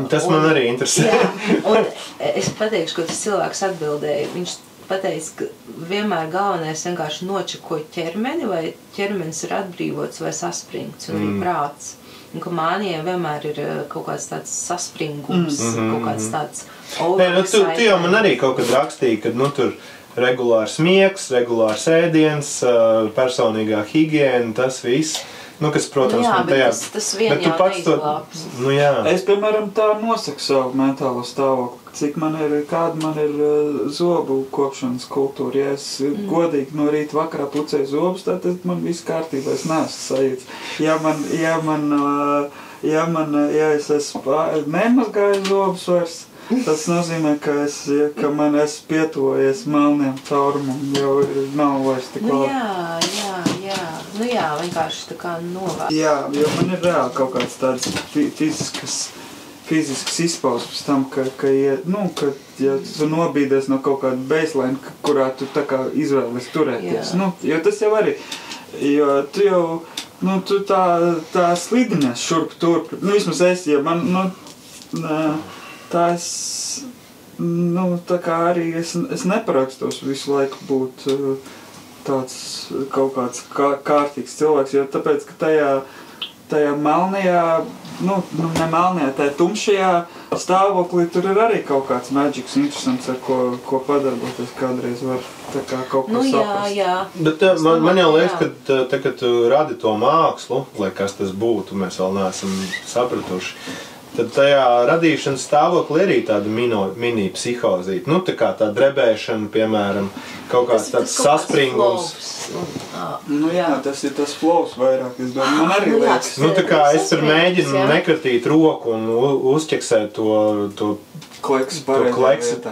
Tas man arī interesē. Jā, un es pateikšu, ko tas cilvēks atbildēja. Viņš pateica, ka vienmēr galvenais vienkārši nočako ķermeni, vai ķermenis ir atbrīvots vai saspringts, un arī prāts. Un ka mānijai vienmēr ir kaut kāds tāds saspringums, kaut kāds tāds overexcitement. Tu jau man arī kaut kad rakstīji, ka nu tur regulārs miegs, regulārs ēdiens, personīgā higiēna, tas viss. Nu, kas, protams, jā, man tajā... tas vien jau neizglābs. Nu, jā. Es, piemēram, tā nosaku savu mentālo stāvokli, kāda man ir zobu kopšanas kultūra. Ja es godīgi no rīta vakarā pucēju zobus, tad man viss kārtībā, es neesmu sajūts. Ja es esmu nemazgāju zobus vairs, tas nozīmē, ka man es pietuvojies melniem caurumam, jau nav vairs tik labi. Jā. Nu jā, vienkārši tā kā novērst. Jā, jo man ir reāli kaut kāds tāds fizisks izpausmes tam, ka ja tu nobīdies no kaut kāda baseline, kurā tu tā kā izvēlies turēties. Nu, jo tas jau arī, jo tu jau, tu tā slidinies šurp turp. Nu, vismaz es, ja man, tā kā arī es neparakstos visu laiku būt tāds kaut kāds kārtīgs cilvēks, jo tāpēc, ka tajā melnajā, ne melnajā, tajā tumšajā stāvoklī tur ir arī kaut kāds magics interesants, ar ko padarboties kādreiz var tā kā kaut ko saprast. Jā. Bet man jau liekas, ka tā, kad tu radi to mākslu, lai kas tas būtu, mēs vēl neesam sapratuši, tad tajā radīšanas stāvoklī arī tāda mini psihozīte. Nu, tā kā tā drebēšana, piemēram, kaut kāds tāds saspringums. Nu jā, tas ir tas flows vairāk, es domāju. Man arī liekas. Nu, tā kā es tur mēģinu nekratīt roku un uzķeksēt to kleks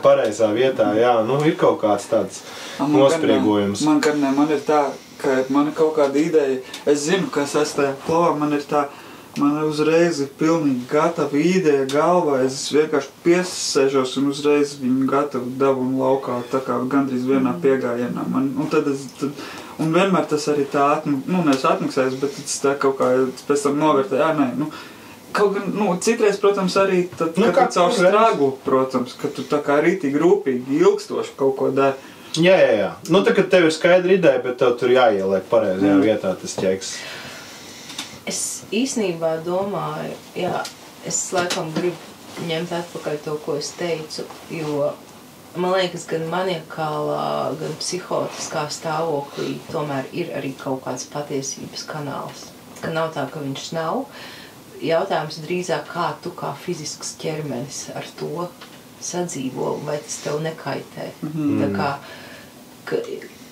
pareizā vietā. Jā, nu, ir kaut kāds tāds nospriegojums. Man ir tā, ka man ir kaut kāda ideja. Es zinu, kas es tajā flowā, man uzreiz ir pilnīgi gatava ideja galvā, es vienkārši piesēžos un uzreiz viņu gatavu dabu un laukā, tā kā gandrīz vienā piegājienā. Un vienmēr tas arī tā nevis atmaksājas, bet tas tā kaut kā pēc tam novērtē, kaut gan, citreiz, protams, arī tad, kad tu caur strāgu, protams, ka tu tā kā rītīgi rūpīgi, ilgstoši kaut ko dari. Jā. Nu, tā, kad tev ir skaidra ideja, bet tev tur jāieliek pareizajā vietā tas ķeks. Es īstenībā domāju, es laikam gribu ņemt atpakaļ to, ko es teicu, jo man liekas, gan maniakālā, gan psihotiskā stāvoklī tomēr ir arī kaut kāds patiesības kanāls. Ka nav tā, ka viņš nav. Jautājums drīzāk, kā tu kā fizisks ķermenis ar to sadzīvo, vai tas tev nekaitē. Tā kā,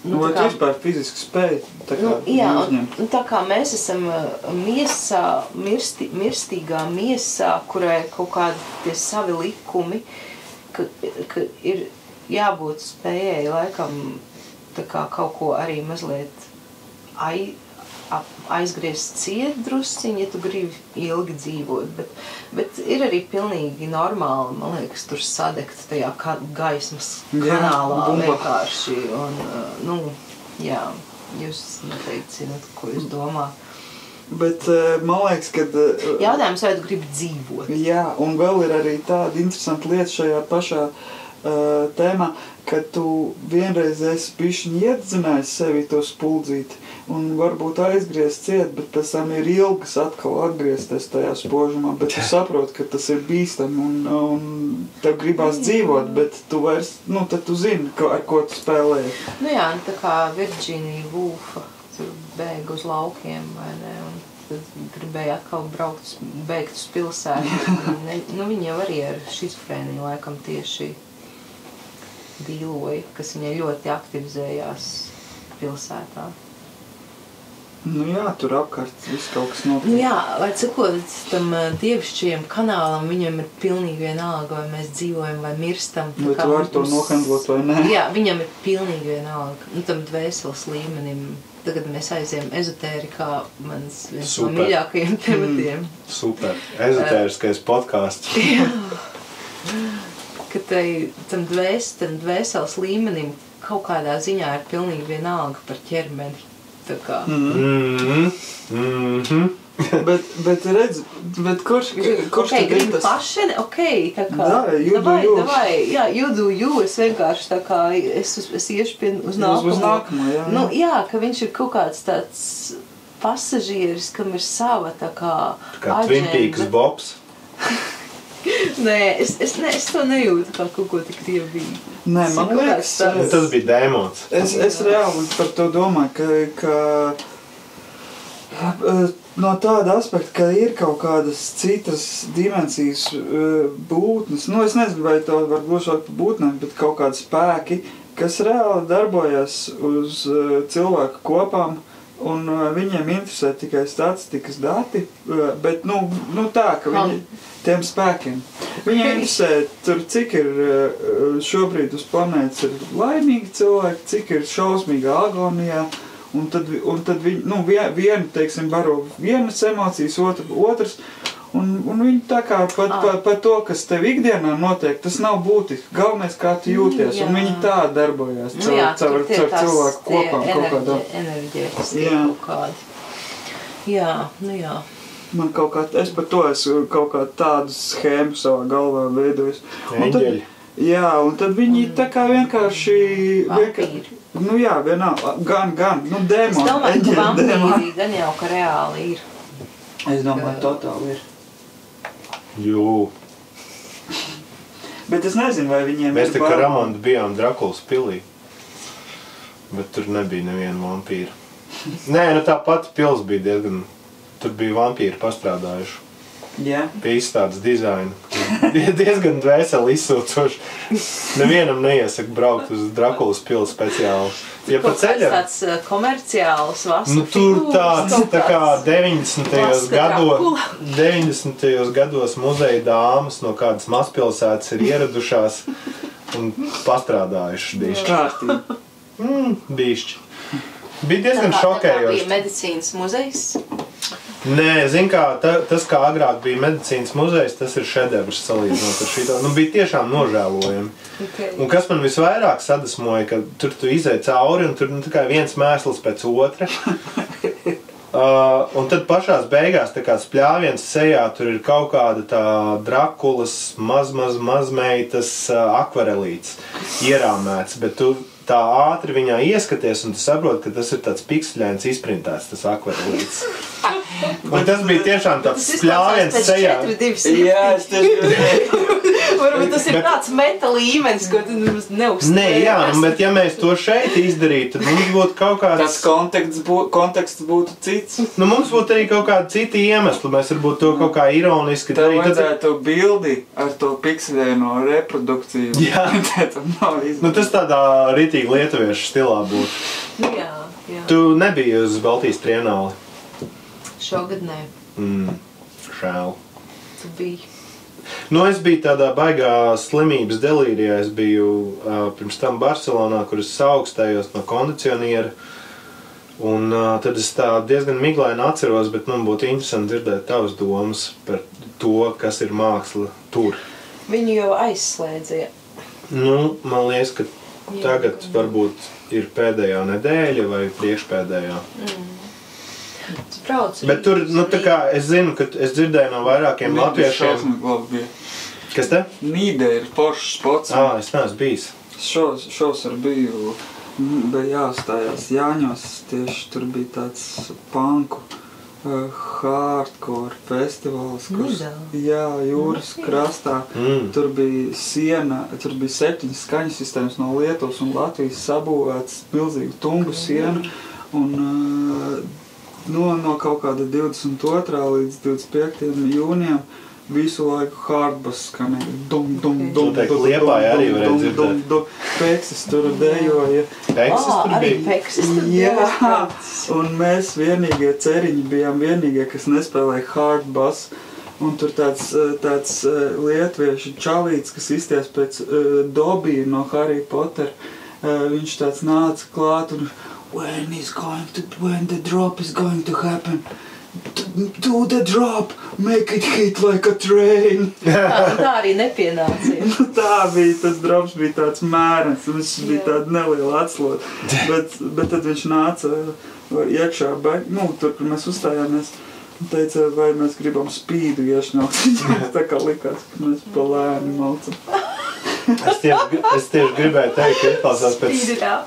vai tu vispār fiziski spēj tā kā uzņemt? Tā kā mēs esam miesā, mirstīgā miesā, kurai kaut kādi tie savi likumi, ka ir jābūt spējai laikam tā kā kaut ko arī mazliet aizgriezt ciet drusciņi, ja tu gribi ilgi dzīvot, bet ir arī pilnīgi normāli, man liekas, tur sadegt tajā gaismas kanālā vienkārši, un, jā, jūs noteikti zināt, ko jūs domā. Bet man liekas, ka... Jautājums, vai tu gribi dzīvot? Jā, un vēl ir arī tāda interesanta lieta šajā pašā tēmā, ka tu vienreiz esi bišķiņ iedzinājis sevi to spuldzīti un varbūt aizgriezt ciet, bet pēc tam ir ilgas atkal atgriezties tajā spožumā, bet tu saproti, ka tas ir bīstami un tev gribās dzīvot, bet tu vairs, tad tu zini, ar ko tu spēlēji. Jā, tā kā Virģīnija Vulfa, tur bēga uz laukiem, vai ne, un tad gribēja atkal beigt uz pilsētu. Viņa jau arī ar šizofrēniju laikam tieši dīloja, kas viņai ļoti aktivizējās pilsētā. Jā, tur apkārt viss kaut kas notiek. Jā, vai cikot, tam dievišķajam kanālam viņam ir pilnīgi vienalga, vai mēs dzīvojam vai mirstam. Vai tu vari to nohandlot vai nē? Jā, viņam ir pilnīgi vienalga. Tam dvēseles līmenim. Tagad mēs aizējam ezotērikā, mans viens no mīļākajiem tematiem. Super. Ezotēriskais podcasts. Jā. Ka tam dvēseles līmenim kaut kādā ziņā ir pilnīgi vienalga par ķermeni. Tā kā. Bet redz, kurš tad ir tas? Pašeni, tā kā. Davai, jā, you do you, es vienkārši tā kā, es iešu uz nākamo. Uz nākamo, jā. Jā, ka viņš ir kaut kāds tāds pasažieris, kam ir sava tā kā Kā Twin Peaks Bobs. Nē, es to nejūtu kā kaut ko tik riebīgi. Nē, man liekas, tas bija dēmons. Es reāli par to domāju, ka no tāda aspekta, ka ir kaut kādas citas dimensijas būtnes, es nezinu, vai to var glužāk par būtnēm, bet kaut kādi spēki, kas reāli darbojas uz cilvēku kopām, un viņiem interesē tikai statistikas dati, bet tā, ka viņi tiem spēkiem. Viņiem interesē tur, cik ir šobrīd uz planētas ir laimīgi cilvēki, cik ir šausmīgā agonijā, un tad viņi, vieni, teiksim, baro vienas emocijas, otras, un viņi tā kā pat to, kas tev ikdienā notiek, tas nav būtiski. Galvenais, kā tu jūties, un viņi tā darbojās caur cilvēku kopām kaut kādā. Enerģētiski kaut kādi. Jā. Man es par to esmu kaut kā tādu schēmu savā galvā veidojis. Eņģeļi. Jā, un tad viņi tā kā vienkārši... Vampīri. Jā, vienalga, gan, dēmoni. Es domāju, ka vampīri gan jau, ka reāli ir. Es domāju, totāli ir. Jū. Bet es nezinu, vai viņiem Mēs tā kā Ramondu bijām Drakulas pilī, bet tur nebija neviena vampīra. Nē, tā pati pils bija diezgan... Tur bija vampīri pastrādājuši. Jā. Pie izstādes dizaina. Diezgan dvēseli izsūcoši. Nevienam neiesaka braukt uz Drakulas pili speciāli. Ja pa ceļam... Tāds komerciāls vastu tur tāds, tā kā 90. gados muzeja dāmas no kādas mazpilsētas ir ieradušās un pastrādājuši bišķi. Kārtīgi. Bišķi. Bija diezgan šokējoši. Tā bija medicīnas muzejs? Nē, zin kā, tas kā agrāk bija medicīnas muzejs, tas ir šedevrs salīdzinot ar šito. Bija tiešām nožēlojami. Okay. Un kas man visvairāk sadasmoja, ka tur tu izēj cauri un tur tikai viens mēsls pēc otra. Un tad pašās beigās tā kā spļāviens sejā tur ir kaut kāda tā Drakulas mazmeitas akvarelīts ierāmēts, bet tu tā ātri viņā ieskaties un tu saproti, ka tas ir tāds pikseļains izprintēts, tas akvarelīts. Un tas bija tiešām tāds spļāviens sejā. Jā, es tieši Varbūt tas ir tāds meta līmenis, ko tu neuzspēj. Nē, jā, bet ja mēs to šeit izdarītu, tad mums būtu kaut kāds... Tas konteksts būtu cits. Mums būtu arī kaut kādi citi iemesli. Mēs varbūt to kaut kā ironiski... Tev vajadzētu bildi ar to pikselēno reprodukciju. Jā. Tas tādā ritīgi lietuviešu stilā būtu. Jā. Tu nebija uz Baltijas trienāli? Šogad nē. Žēl. Tu biji. Es biju tādā baigā slimības delīrijā. Es biju pirms tam Barcelonā, kur es augstējos no kondicioniera. Un tad es tā diezgan miglaini atceros, bet man būtu interesanti dzirdēt tavas domas par to, kas ir māksla tur. Viņu jau aizslēdzīja. Man liekas, ka tagad varbūt ir pēdējā nedēļa vai priekšpēdējā. Bet tur, tā kā es zinu, ka es dzirdēju no vairākiem latviešiem. Kas te? Nīde ir foršs spots. Es neesmu bijis. Šos ar biju, bija jāuzstājās Jāņos, tieši tur bija tāds punku hardcore festivāls, kurš, jūras krastā. Tur bija siena, tur bija 7 skaņu sistēmas no Lietuvas un Latvijas sabūvēts milzīgu tumbu sienu. Un no kaut kāda 22. līdz 25. jūnijam visu laiku hardbass skanēja. Liepāja arī varēja dzirdēt. Peksis tur dejoja. Peksis tur bija? Arī Peksis tur bija. Jā, un mēs vienīgie ceriņi bijām vienīgie, kas nespēlēja hardbass. Un tur tāds lietviešu čalīts, kas izties pēc Dobija no Harry Potter. Viņš tāds nāca klāt un when the drop is going to happen, do the drop, make it hit like a train. Tā arī nepienācija. Tā bija, tas drops bija tāds mērens, viņš bija tāda neliela atslota. Bet tad viņš nāca iekšā, tur, kur mēs uzstājāmies, un teica, vai mēs gribam spīdu iešņaukt. Tā kā likās, ka mēs pa lēni malcam. Es tieši gribēju teikt, ka izklausās pēc... Jā.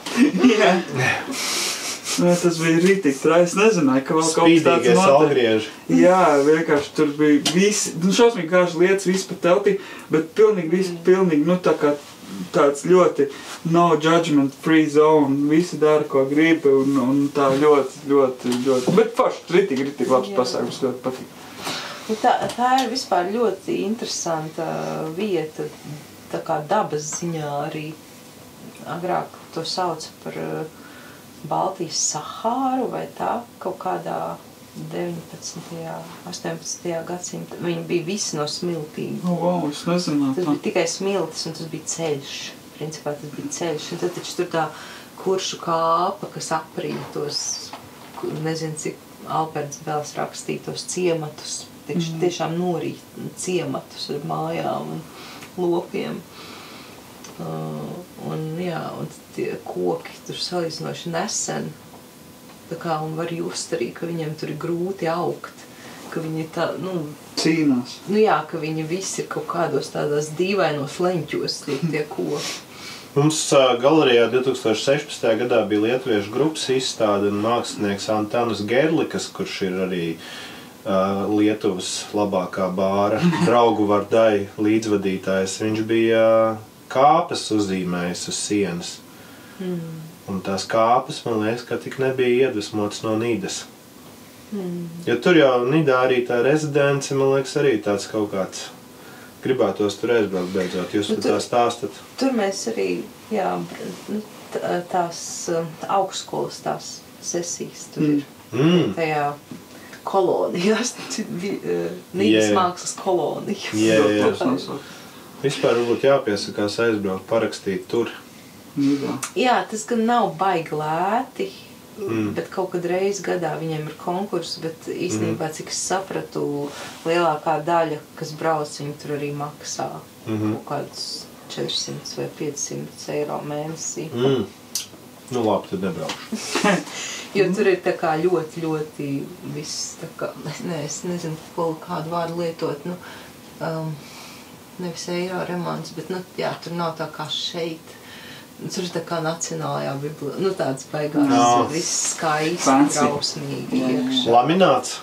Tas bija rītīgi trā, es nezināju, ka vēl kaut kas tāds Spīdīgais Jā, vienkārši tur bija visi, šausmīgi kāži lietas, visi pa teltī, bet pilnīgi, tā kā tāds ļoti no judgment free zone, visi dara, ko grib, un tā ļoti, bet forši, rītīgi labs pasākums, ļoti patīk. Tā ir vispār ļoti interesanta vieta, tā kā dabas ziņā arī agrāk to sauc par Baltijas Sahāru vai tā, kaut kādā 19. 18. gadsimta. Viņi bija visi no smiltīm. Es nezināju. Tas bija tikai smiltis un tas bija ceļš. Principā tas bija ceļš. Un tad taču tur tā kuršu kāpa, kas aprīja tos, nezinu, cik Alberts Bēls rakstītos ciematus. Tiešām norīt ciematus ar mājām un lopiem. Un tie koki tur salīdzinoši nesen, tā kā un var just arī, ka viņiem tur ir grūti augt, ka viņi tā, cīnās. Ka viņi visi ir kaut kādos tādās dīvainos leņķos tie koki. Mums galerijā 2016. gadā bija lietuviešu grupas izstāde un mākslinieks Antanas Gerlikas, kurš ir arī Lietuvas labākā bāra draugu vardai līdzvadītājs. Viņš bija kāpas uzzīmējis uz sienas. Un tās kāpas, man liekas, ka tik nebija iedvesmotas no Nīdas. Jo tur jau Nidā arī tā rezidence, man liekas, arī tāds kaut kāds gribētos tur aizbraukt beidzot. Jūs par tā stāstat? Tur mēs arī, tās augstskolas tās sesijas tur ir tajā kolonijās, Nīdas mākslas kolonija. Vispār varbūt jāpiesakās aizbraukt, parakstīt tur. Jā, tas gan nav baigi lēti, bet kaut kad reiz gadā viņiem ir konkursi, bet īstenībā, cik es sapratu, lielākā daļa, kas brauc, viņi tur arī maksā kaut kādus 400 vai 500 eiro mēnesī. Labi, tad nebraukšu. Jo tur ir tā kā ļoti viss, tā kā, es nezinu, kādu vārdu lietot, nevis eiro remonts, bet, tur nav tā kā šeit. Tur ir tā kā nacionālajā bibliotēkā. Nu, tāds baigās, viss skaisti, drausmīgi iekšā. Lamināts?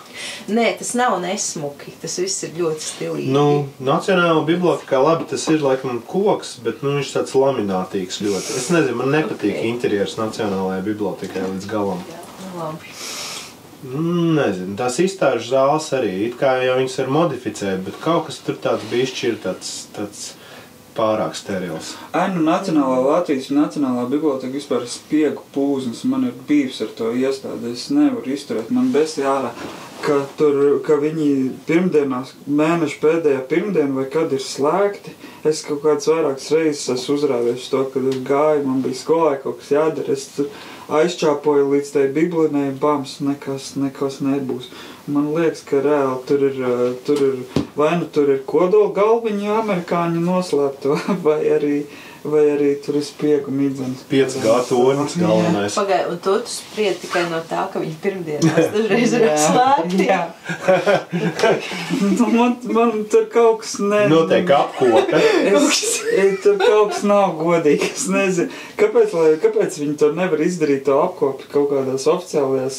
Nē, tas nav nesmuki. Tas viss ir ļoti stilīgi. Nu, nacionālajā bibliotēkā labi, tas ir laikam koks, bet viņš tāds laminātīgs ļoti. Es nezinu, man nepatīk interjers nacionālajā bibliotēkā līdz galam. Jā, labi. Nezinu, tās izstāžu zāles arī, it kā jau viņas var modificēt, bet kaut kas tur tāds bišķi ir tāds pārāk sterils. Nacionālā Latvijas Nacionālā biblioteka vispār spiegu pūznes, man ir bijis ar to iestādi, es nevaru izturēt, man besti ārā, ka viņi pirmdienās, mēneša pēdējā pirmdiena vai kad ir slēgti, es kaut kāds vairākas reizes esmu uzrāvies to, kad es gāju, man bija skolā kaut kas jādara, es aizčāpoju līdz tai biblinei, bams, nekas nebūs. Man liekas, ka reāli tur ir vai nu tur ir kodola galviņi amerikāņu noslēpto, vai arī tur ir spiegu midzenes. 5G tornis galvenais. Pagaid, un to tu spried tikai no tā, ka viņi pirmdienās dažreiz ir slēgti. Jā. man tur kaut kas Notiek apkope. Tur kaut kas nav godīgi. Es nezinu, kāpēc viņi to nevar izdarīt to apkopi kaut kādās oficiālajās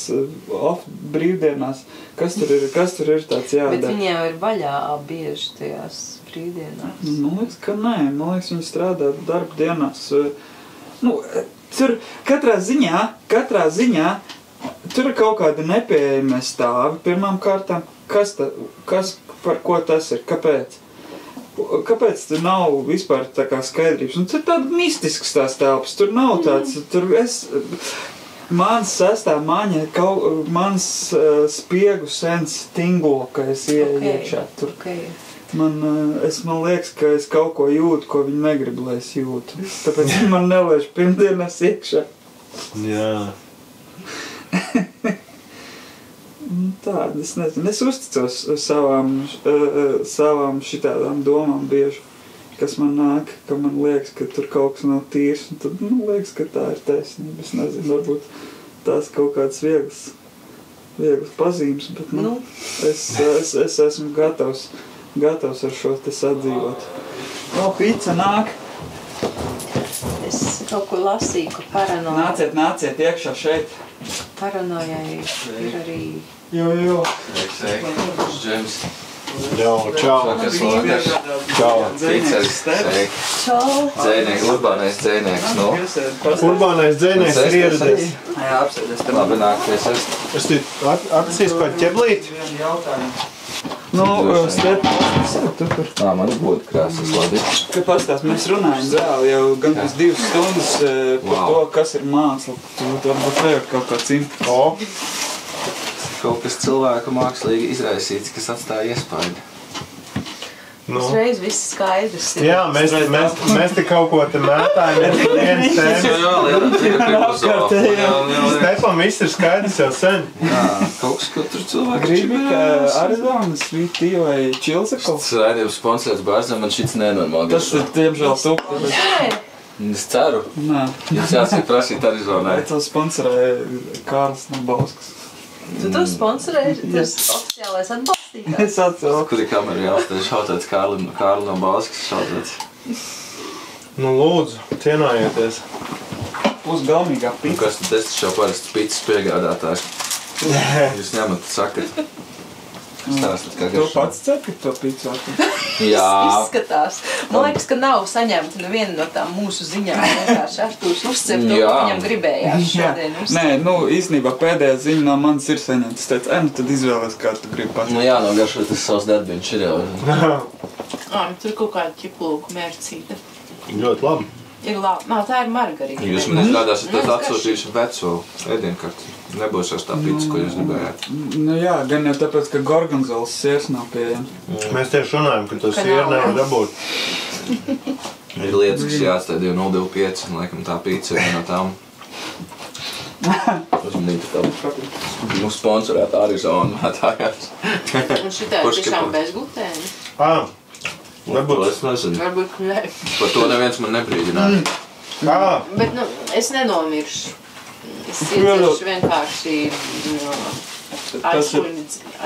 brīvdienās. Kas tur ir tāds jādara? Bet viņi jau ir vaļā bieži tajās brīvdienās. Man liekas, ka nē. Man liekas, viņi strādā darba dienās. Tur katrā ziņā tur ir kaut kādi nepieejamie stāvi pirmām kārtām. Par ko tas ir? Kāpēc? Kāpēc tur nav vispār tā kā skaidrības? Tur ir tāda mistisks tās telpas. Tur nav tāds... Mans sestā maņa, mans spiegu sens tinglo, ka es ieeju iekšā tur. Man liekas, ka es kaut ko jūtu, ko viņi negrib, lai es jūtu. Tāpēc viņi man nelaiž pirmdienas iekšā. Jā. Tāda, es nezinu. Es uzticos savām šitādām domām bieži, kas man nāk, ka man liekas, ka tur kaut kas nav tīrs, un tad man liekas, ka tā ir taisnība. Es nezinu, varbūt tās kaut kāds vieglas pazīmes, bet es esmu gatavs ar šo te sadzīvot. Pizza nāk! Es kaut ko lasīju, ka paranoja. Nāciet iekšā šeit. Paranojai ir arī... Jo. Džems. Čau. Čau. Dzēnieks, urbānais dzēnieks, Urbānais dzēnieks ir ieradies. Jā, apsēdies. Labi, nākties es. Es te atsīs kaut ķeblīt? Man būtu krāsas, labi. Ka pastās, mēs runājam reāli jau gan pēc 2 stundas par to, kas ir māksla. Tu varbūt vajag kaut kā cimtu. Kaut kas cilvēku mākslīgi izraisīts, kas atstāja iespaidu. Uzreiz viss skaidrs. Jā, mēs te kaut ko te mētājam. Stefan, viss ir skaidrs jau sen. Jā, kaut kas, ko tur cilvēku gribi, ka Arizonas, Sweet Tea vai Chilsakals? Tas raidījums sponsorēts Bārzem, man šits nenormāli. Tas ir tiemžēl tupi. Es ceru. Nē. Jums jāsaka prasīt Arizonai. To sponsorēja Kārlis Nabauskas. Tu to sponsorēji, tas oficiālais atbalstītājs. Es atceru. Kur ir kamera jāstāj šautāts Kārli Nabauskas šautāts? Lūdzu, cienājieties. Pusgalmīgā pizza. Kas tad es šo parasts pizzas piegādātājs? Jūs ņemat, sakat. Stāstat, kā Tu pats cepki to pizzu? Jā. Izskatās. Man liekas, ka nav saņemta neviena no tām mūsu ziņām. Vienkārši Artūrs uzcep to, ko viņam gribējās šodien uzcep. Nē, īstenībā pēdējā ziņa no manis ir saņemta. Es teicu, tad izvēlies, kā tu gribi pats. Jā, nogaršot tas savs darbiņš ir jau. Tur kaut kāda ķiplūku mērcīta. Ļoti labi. Ir labi. Tā ir margarita. Jūs man izrādāsiet, tad atsūtīšu veco ēdienkarti. Nebūs jau tā pizza, ko jūs gribējāt. Jā, gan jau tāpēc, ka gorgonzolas siers nav pieejams. Mēs tieši runājam, ka to sieru nevar dabūt. Ir lietas, kas jāatstāj 2025, un laikam tā pizza ir no tām. Uzmanīti tā. Mums sponsorēta Arizona mētājās. Un šitā ir tiešām bez glutēna? Varbūt es nezinu. Varbūt, ka ne. Par to neviens man nebrīdināja. Bet, es nenomiršu. Es iedzeršu vienkārši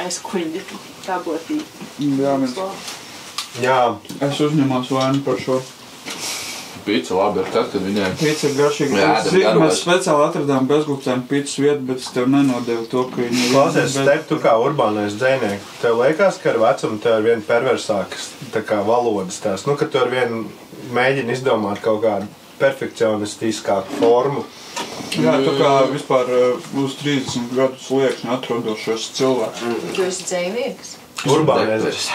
aizkuļi tabletī. Jā. Es uzņemos vainu par šo. Pīca labi ir tad, kad viņiem... Pīca ir garšīga. Mēs speciāli atradām bezglutēnu pīcas vietu, bet es tev nenodevu to, ka viņi... Klausies, Step, tu kā urbānais dzejnieks, tev liekas, ka ar vecumu tev ir vien perversākas tā kā valodas tās, nu, ka tu ar vien mēģini izdomāt kaut kādu perfekcionistiskāku formu. Jā, tu kā vispār uz 30 gadus liekšņi atrodošos cilvēks. Tu esi dzejnieks? Urbānais.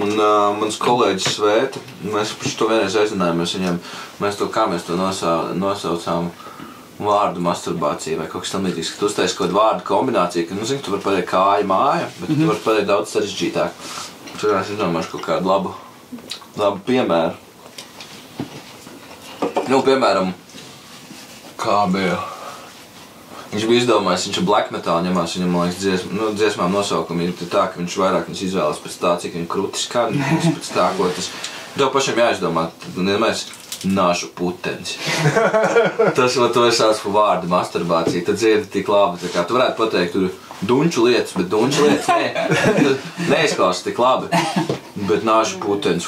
Un mans kolēģis Svēta, mēs par to vienreiz aizinājāmies viņam, mēs to nosaucām vārdu masturbācija vai kaut kas tam līdzīgs, ka tu uztaisi kaut vārdu kombināciju, ka, nu, zini, tu vari pateikt kāja māja, bet tu vari pateikt daudz sarežģītāk. Tur es izdomāšu kaut kādu labu piemēru. Nu, piemēram, kā bija... Viņš bija izdomājis, viņš ir black metal ņemās, viņam, man liekas, dziesmām nosaukumi ir tā, ka viņš vairāk izvēlas pēc tā, cik viņa kruti skan, pēc tā, ko tas... Tev pašam jāizdomā, mēs nažu putenis. Tas, to es sauc par vārdu masturbāciju, tad dziedi tik labi, tā kā tu varētu pateikt, tur dunču lietas, bet dunču lietas neizklausās tik labi. Bet nažu putenis,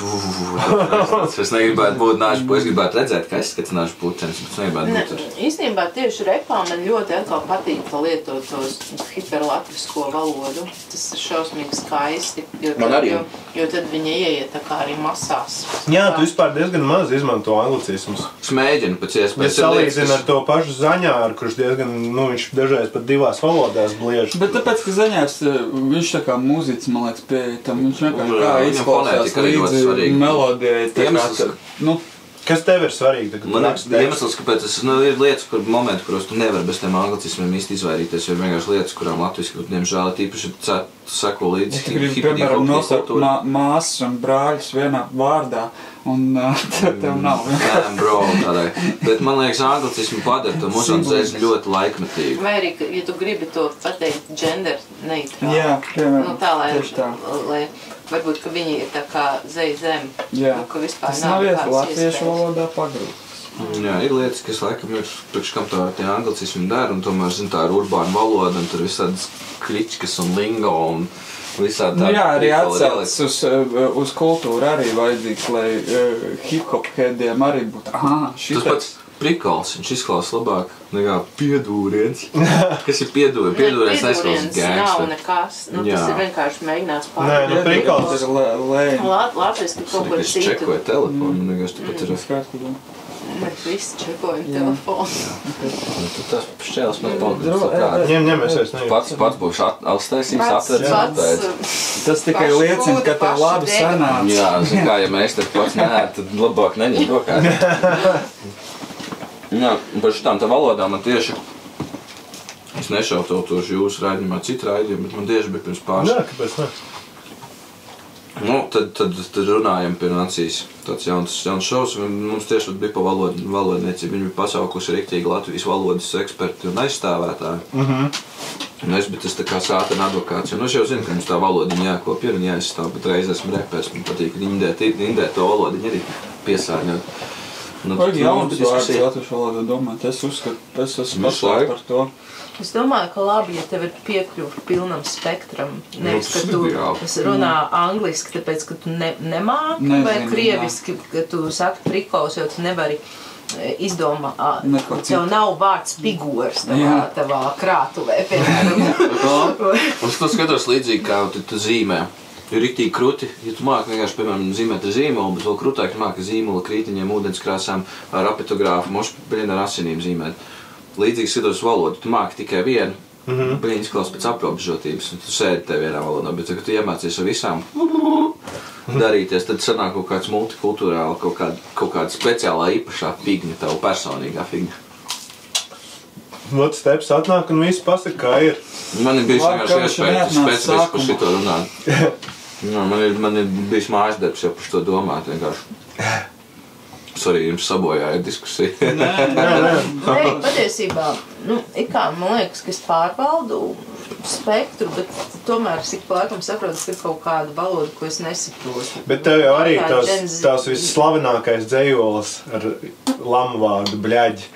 es negribētu būt nažu putenis, es gribētu redzēt, ka es skats nažu putenis, bet es negribētu būt tur. Īstenībā tieši repā man ļoti atkal patīk lietot tos hiperlatvisko valodu. Tas ir šausmīgi skaisti, jo tad viņa ieiet tā kā arī masās. Jā, tu vispār diezgan maz izmanto anglicismus. Es mēģinu pēc iespējas. Ja salīdzina ar to pašu Zaņāru, kurš diezgan, nu, viņš dažreiz pat divās valodās bliež. Bet tāpēc, ka Zaņārs, viņš tā kā mūziķis, man liekas, pieejam, viņš vienkārši kā izklausās līdzi melodijai, tā kā, nu... Kas tev ir svarīgi? Man iemesls, kāpēc ir lietas, momenti, kuros tu nevari bez tiem anglicismiem īsti izvairīties, jo ir vienkārši lietas, kurām latviski, diemžēl, tīpaši seko līdzi hip-hop kultūrai. Piemēram, nosaukt māsas un brāļus vienā vārdā, un tev nav. Nē, bro, tādai. Bet man liekas, anglicismi padara to mūsu dzēsni ļoti laikmetīgu. Vai arī, ja tu gribi to pateikt gender neitrāli. Jā, piemēram, nu, tā, tieši tā. Lai varbūt, ka viņi ir tā kā zej zem. Jā, ka vispār tas nav vieta latviešu valodā pagrūtas. Jā, ir lietas, kas laikam ir priekš kam tā tie anglicismi dara, un tomēr, zin, tā ir urbāna valoda, un tur visādas kličkas un lingo, un visādi tādi... Nu jā, arī atcelts uz kultūru arī vajadzīgs, lai hip-hop headiem arī būtu, šitais. Tas pats prikols, viņš izklausās labāk nekā piedūriens. Kas ir piedūriens? Piedūriens neizklausās gangsta. Nav nekas, nu tas ir vienkārši mēģināts Nē, nu prikols ir lēni. Latvijas, ka kaut ko citu. Es čekoju telefonu, nekas tu pat ir... Mēs visi čekojam telefonu. Tu tas šķēles man paldies. Ņem, es nevienu. Pats būšu atstaisījis, atveris. Tas tikai liecina, ka tev labi sanāca. Jā, zin kā, ja mēs te pats neēd, tad labāk neņem rokās. Jā, par šitām tā valodām man tieši, es nešautotošu jūsu raidījumā citu raidījumu, bet man tieši bija pirms pāris. Jā, kāpēc ne? Nu, tad runājam pie Nacijas tāds jauns šovs, mums tieši bija pa valodniecību, viņi bija pasaukuši riktīgi Latvijas valodas eksperti un aizstāvētāji. Un es biju tas tā kā sātana advokāts, jo nu es jau zinu, ka mums tā valodiņa jākopja un jāizstāv, bet reiz esmu repers, man patīk indēt to valodiņu arī piesārņot. Vajag jaunas vārds latviešu valodā domāt, es uzskatu, es esmu pašlaik par to. Es domāju, ka labi, ja tev ir piekļuvi pilnam spektram, nevis, ka tu runā angliski, tāpēc, ka tu nemāki, vai krieviski, ka tu saki prikols, jo tu nevari izdomāt, tev nav vārds pigors tavā krātuvē, piemēram. Es to skatos līdzīgi, kā tu zīmē. Ir riktīgi kruti, ja tu māki vienkārši, piemēram, zīmēt ar zīmolu, bet vēl krutāk tu māki zīmola krītiņiem, ūdenskrāsām, ar apitogrāfu, mošpilien ar asinīm zīmēt. Līdzīgi skatos valodu, tu māki tikai vienu, bliņ izklaus pēc aprobežotības, un tu sēdi te vienā valodā, bet kad tu iemācies ar visām darīties, tad sanāk kaut kāds multikulturāli, kaut kāda speciālā īpašā figņa, tava personīgā figņa. Lots Steps atnāk un viss pasaka, kā ir. Man ir bijis vienkārši iespēja specifiski par šito runāt. Man ir bijis mājas darbs jau par šo domāt vienkārši. Sorry, jums sabojāja diskusija. Nē, patiesībā, ir kā, man liekas, ka es pārvaldu spektru, bet tomēr es ik pa laikam saprotu, ka ir kaut kāda valoda, ko es nesaprotu. Bet tev jau arī tās visslavenākais dzejolis ar lamu vārdu bļaģi.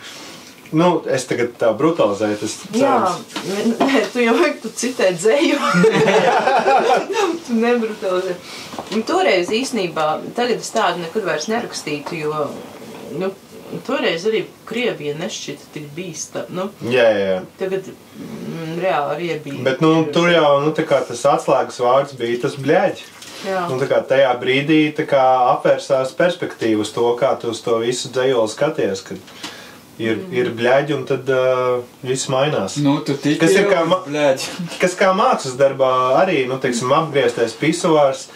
Nu, es tagad tā brutalizēju, tas cerams. Jā, tu jau vajag tu citēt dzeju. Tu nebrutalizē. Un toreiz īstenībā, tagad es tādu nekad vairs nerakstītu, jo nu, toreiz arī Krievija nešķita tik bīstam. Nu, jā. Tagad reāli arī bija. Bet, nu, tur jau, nu, tā kā tas atslēgas vārds bija tas bļaģi. Jā. Nu, tā kā tajā brīdī tā kā apvērsās perspektīvu uz to, kā tu uz to visu dzejoli skaties, kad ir bļaģi un tad viss mainās. Nu, tu tiki jau bļaģi. Kas kā mākslas darbā arī, nu, teiksim, apgrieztais pisuārs,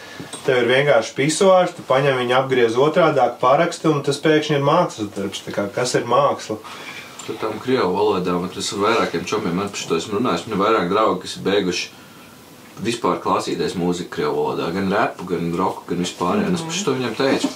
tev ir vienkārši pisuārs, tu paņem viņu apgriez otrādāk, paraksti, un tas pēkšņi ir mākslas darbs. Tā kā, kas ir māksla? Tur tām krievu valodām, tas ar vairākiem čomiem, man par šito esmu runājis, man ir vairāk draugi, kas ir beiguši vispār klausīties mūziku krievu valodā, gan repu, gan roku, gan vispār. Es par šito viņam teicu.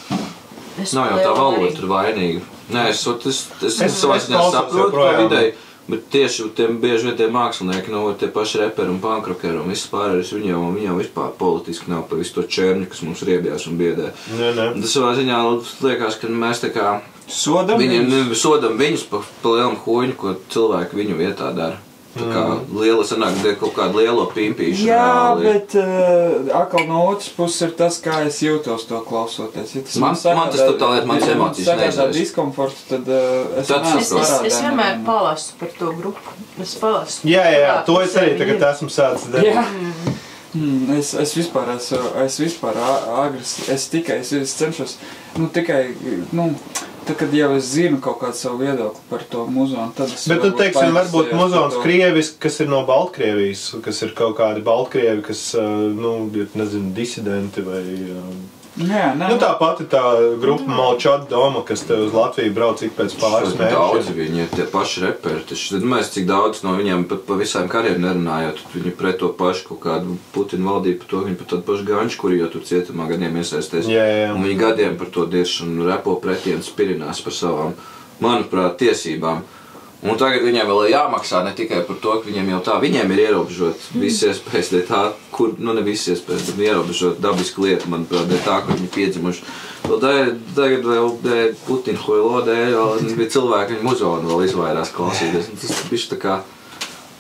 Nav jau tā valoda tur vainīga. Nē, es savā ziņā saprotu to ideju, bet tieši bieži vien tie mākslinieki, nu, tie paši reperi un pankrokeri un viss pārējais, viņam vispār politiski nav par visu to čērņu, kas mums riebjās un biedē. Tas savā ziņā liekas, ka mēs tā kā sodam viņus pa lielu huņu, ko cilvēki viņu vietā dara. Tā kā liela sanāk, kaut kādu lielo pimpīšu. Jā, bet atkal no otras puses ir tas, kā es jūtos to klausoties. Ja tas man tas totāli mans emocijas neizraisa. Sagādā diskomfortu, tad es vienmēr palasu par to grupu. Es palasu. Jā, to es arī tagad esmu sācis darīt. Es vispār agresīvi, es cenšos, tad, kad jau es zinu kaut kādu savu viedokli par to muzonu, tad es... Bet tu teiksim, varbūt muzons krievis, kas ir no Baltkrievijas, kas ir kaut kādi Baltkrievi, kas, ir, nezinu, disidenti vai... tā pati tā grupa Malčat Doma, kas te uz Latviju brauc ik pēc pāris mēnešiem. Daudzi viņi ir tie paši reperi, taču mēs cik daudz no viņiem pat pa visām kariem nerunājot, viņi pret to pašu kaut kādu Putina valdību, par to viņi pat tādu pašu Ganču, kuri jau tur cietumā gadiem iesaisties. Un viņi gadiem par to dirš un repo pretī un spirinās par savām, manuprāt, tiesībām. Un tagad viņiem vēl ir jāmaksā ne tikai par to, ka viņiem jau tā, viņiem ir ierobežot visas iespējas, dēļ tā, kur, ne visas iespējas, bet ierobežot dabisku lietu, manuprāt, dēļ tā, kur viņi piedzimuši. Tagad vēl dēļ Putina Huilo dēļ, bija cilvēki viņu muzonu vēl izvairās klausīties. Tas bišķi tā kā,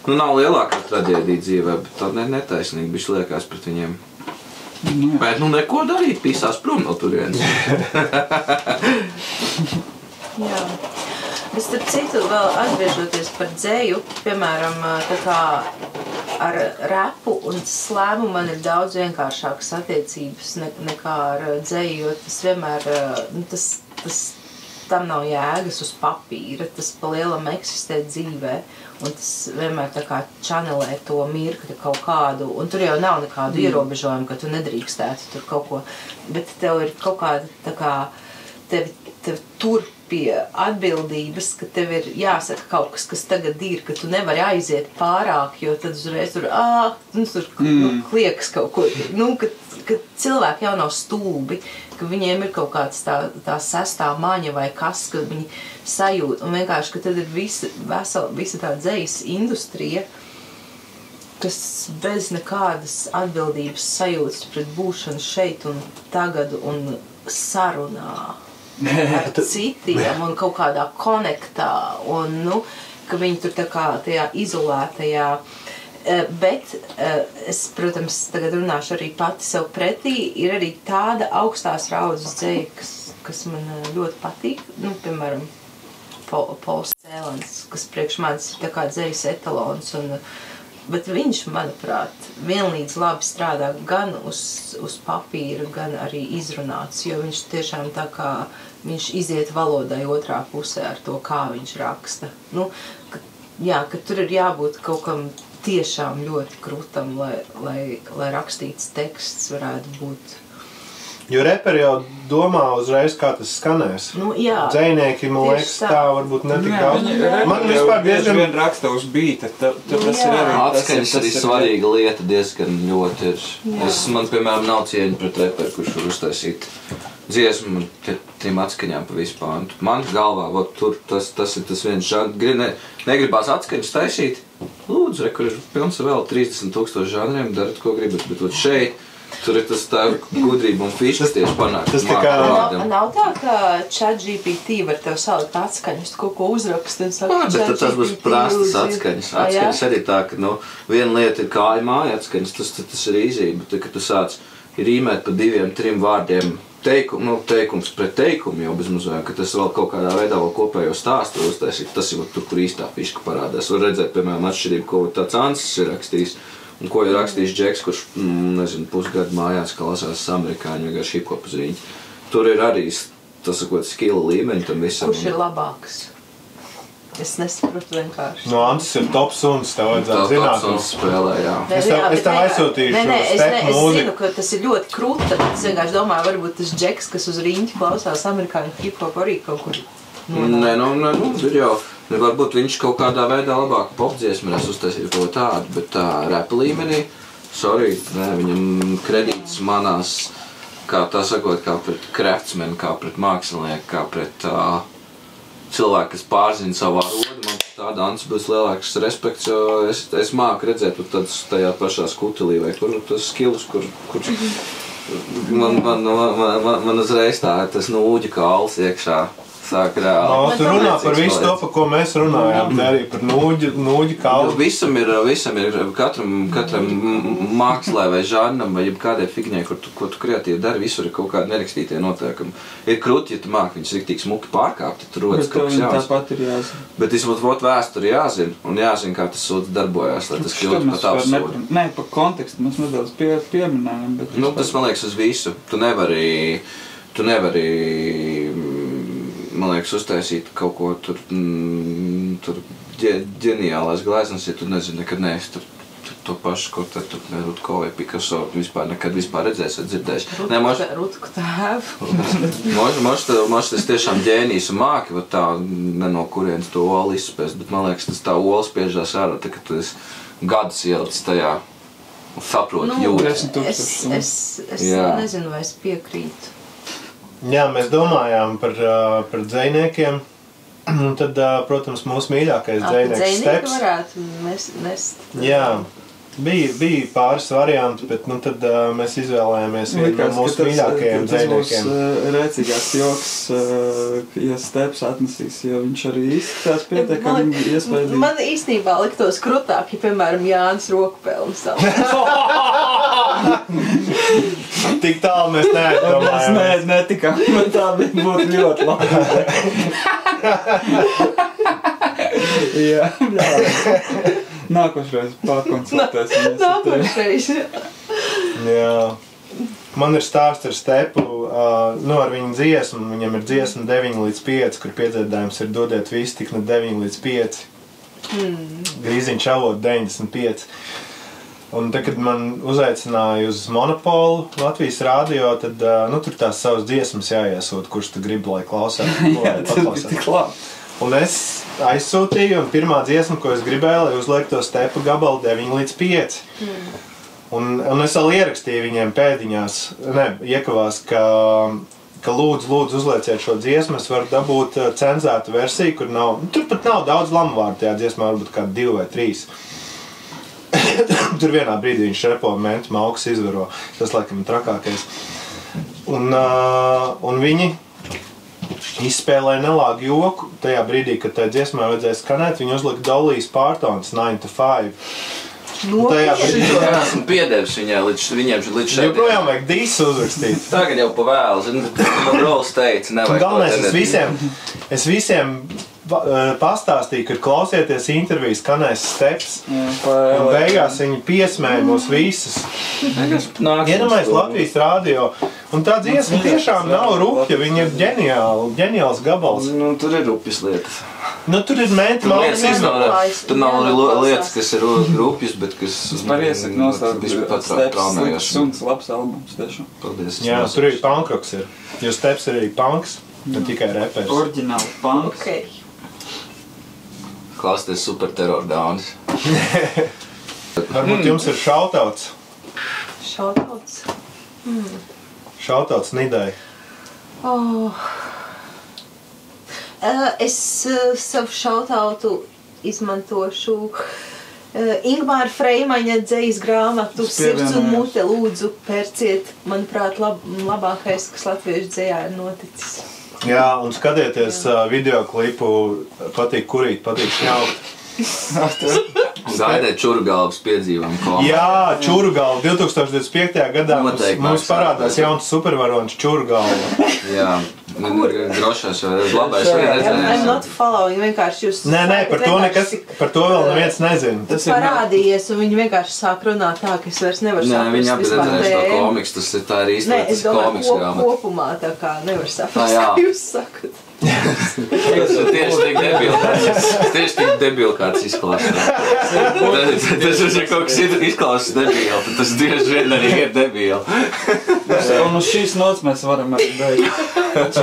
nav lielākā traģēdija dzīvē, bet tā netaisnīgi bišķi liekas pret viņiem. Bet, neko darīt, pīsās prom no turienes. Jā. Es starp citu vēl atgriežoties par dzeju, piemēram, tā kā ar repu un slēmu man ir daudz vienkāršākas attiecības nekā ar dzeju, jo tas vienmēr, tam nav jēgas uz papīra, tas pa lielam eksistē dzīvē, un tas vienmēr tā kā čanelē to mirkli kaut kādu, un tur jau nav nekādu ierobežojumu, ka tu nedrīkstētu tur kaut ko, bet tev ir kaut kāda tā kā, tev tur pie atbildības, ka tev ir jāsaka kaut kas, kas tagad ir, ka tu nevari aiziet pārāk, jo tad uzreiz tur, kliekas kaut ko, ka cilvēki jau nav stulbi, ka viņiem ir kaut kāds tā sestā maņa vai kas, ka viņi sajūt, un vienkārši, ka tad ir visa tā dzejas industrija, kas bez nekādas atbildības sajūtas pret būšanu šeit un tagad un sarunā ar citiem un kaut kādā konektā un, ka viņi tur tā kā tajā izolētajā, bet es, protams, tagad runāšu arī pati sev pretī, ir arī tāda augstās raudzes dzeja, kas man ļoti patīk, piemēram, Pols Cēlens, kas priekš manis ir tā kā dzejas etalons bet viņš, manuprāt, vienlīdz labi strādā gan uz papīra, gan arī izrunāts, jo viņš tiešām tā kā, viņš iziet valodai otrā pusē ar to, kā viņš raksta. Ka tur ir jābūt kaut kam tiešām ļoti krūtam, lai rakstīts teksts varētu būt. Jo reperi jau domā uzreiz, kā tas skanēs. Dzejnieki, man liekas, tā varbūt netik daudz. Man vispār diezgan vien raksta uz bīta. Tas ir arī... Atskaņas arī svarīga lieta diezgan ļoti ir. Man, piemēram, nav cieņa pret reperi, kurš var uztaisīt dziesmu tiem atskaņām pa visu pāntu. Man galvā, tur tas ir tas viens žanrs. Negribās atskaņas taisīt? Lūdzu, kur ir pilns vēl 30,000 žanriem, darat, ko gribat, bet šeit tur ir tas tā gudrība un fišas tieši panākt. Nav tā, ka ChatGPT var tev salikt atskaņas, kaut ko uzrakst un saka, bet tas būs prastas atskaņas. Atskaņas arī tā, ka viena lieta ir kāja māja atskaņas, tas ir easy, bet kad tu sāc rīmēt pa 2-3 vārdiem teikums pret teikumu jau bez mazliet, ka tas vēl kaut kādā veidā vēl kopējo stāstu uztaisīt, tas ir tur, kur īstā fiška parādās. Var redzēt, piemēram, atšķirību, ko tāds Ansis ir rakstījis, un ko ir rakstījis Džeks, kurš, nezinu, pusgadu mājās klausās amerikāņu vienkārši hip-hop uz riņķi. Tur ir arī, tas ir kaut skila līmeņi tam visam. Kurš ir labāks? Es nesaprotu vienkārši. No Ansis ir top suns, tev vajadzētu zināt. Top suns spēlē, jā. Es tev aizsūtīšu stepu mūziku. Es zinu, ka tas ir ļoti krūti, tad es vienkārši domāju, varbūt tas Džeks, kas uz riņķi klausās amerikāņu hip-hop arī kaut kur. Nē, tur jau, varbūt viņš kaut kādā veidā labāk popdziesmu varēs uztaisīt kaut tādu, bet tā rap līmenī, viņam kredīts manās, kā tā sakot, kā pret craftsmeni, kā pret mākslinieku, kā pret cilvēki, kas pārzina savā rodu, man tāda Ansis būs lielāks respekts, jo es māku redzēt tajā pašā skutelī, vai kur tas skilus, kur man uzreiz tas nūģa kāls iekšā sāk reāli. Tu runā par visu to, par ko mēs runājām, te arī par nūģi kālu. Visam ir katram mākslē vai žanram vai kādai figņai, ko tu kreatīvi dari, visur ir kaut kādi nerakstītie noteikumi. Ir krūti, ja tu māki viņus riktīgi smuki pārkāpt, tad tu rodas kaut kas jāzina. Tāpat ir jāzina. Bet vismaz vēsturi jāzina, un jāzina, kā tas sūds darbojās, lai tas kļūtu pa tavu sūdu. Nē, pa kontekstu mēs nedaudz pieminējam, bet... Tas, man liekas, uz visu. Tu nevari, man liekas, uztaisīt kaut ko tur ģeniālās gleznas, ja tu nezini, nekad neesi tur to pašu, ko tad tur Rutko vai Picasso nekad redzēsi vai dzirdēsi. Rutku tēvu. Moš tas tiešām ģēnijs un māki, var tā ne no kurienes to olu izspēst, bet man liekas, tas tā ola spiežās ārā, tā, ka tu esi gadus ielicis tajā un saproti jūti. Es nezinu, vai es piekrītu. Jā, mēs domājām par dzejniekiem, un tad, protams, mūsu mīļākais dzejnieks Steps. Varētu nest. Jā, bija pāris varianti, bet tad mēs izvēlējāmies vienu no mūsu mīļākajiem dzejniekiem. Tas būs rēcīgāks joks, ja Steps atnesīs, jo viņš arī izskatās pietiekami iespaidīgi. Man īstenībā liktos krutāk, ja, piemēram, Jānis Rokpelns. Tik tālu mēs neaizdomājām. Netikām, bet tā būtu ļoti labi. Jā. Nākošreiz pārkonsultēsimies. Nākošreiz. Jā. Man ir stāsts ar Stepu, ar viņu dziesmu. Viņam ir dziesma 9 līdz 5, kur piedziedājums ir dodiet visu tik no 9 līdz 5. Grīziņš avot 95. Un tad, kad man uzaicināja uz Monopolu Latvijas radio, tad tur tās savas dziesmas jāiesūt, kurš tu gribi, lai klausās. Jā, tas bija tik labi. Un es aizsūtīju, un pirmā dziesma, ko es gribēju, lai uzliek to Stepa gabalu 9 līdz 5. Un es vēl ierakstīju viņiem pēdiņās, iekavās, ka lūdzu uzlieciet šo dziesmu, es varu dabūt cenzētu versiju, kur nav, tur pat nav daudz lamuvārdu tajā dziesmā, varbūt kādi 2 vai 3. Tur vienā brīdī viņš repo mentu mauks izvaro, tas laikam ir trakākais. Un viņi izspēlēja nelāgu joku tajā brīdī, kad tajā dziesmā vajadzēja skanēt, viņi uzlika Dolly's Partons 9 to 5. Esmu piedevis viņiem līdz šeit. Joprojām vajag dīsu uzrakstīt. Tagad jau pa vēlu, man Rols teica, nevajag. Galvenais, es visiem pastāstīju, kad klausieties interviju skanēs Steps, un beigās viņi piesmēja mūs visus. Iedomājies Latvijas radio, un tā dziesma tiešām nav rupja, viņa ir ģeniāls gabals. Tur ir rupjas lietas. Tur ir menti malkas izvēlēt. Tur nav lietas, kas ir rupjas, bet kas... Es par iesaku nostāt Steps suns labs albums, tiešām. Paldies. Jā, tur arī punkroks ir, jo Steps ir arī punks, ne tikai repers. Oriģināli punks. Okay. Klausieties Super Terror Downs. Varbūt jums ir šautauts. Šautauts? Šautauts Nidai. Es savu šautautu izmantošu Ingmāra Freimaņa dzejas grāmatu Sirds un mute, lūdzu pērciet, manuprāt, labākais, kas latviešu dzejā ir noticis. Jā, un skatieties videoklipu Patīk kurīt, patīk šņaukt. Gaidēt Čurgalvas piedzīvam komiku. Jā, Čurgalva 2025. gadā mums parādās jauns supervaronis Čurgalva. Jā, drošās jau labais I'm not following, vienkārši jūs... Nē, par to vēl neviens nezina. Tas parādījies, un viņi vienkārši sāk runāt tā, ka es vairs nevaru saprast. Nē, viņi abi redzējuši to komiks, tā ir īsti tas komiks grāmata. Nē, es domāju, kopumā tā kā nevar saprast, kā jūs sakat. Tas ir tieši tik debili, kāds izklausās. Tas ir kaut kas izklausās debili, tad tas tieši vien arī ir debili. Un uz šīs nots mēs varam arī beigt.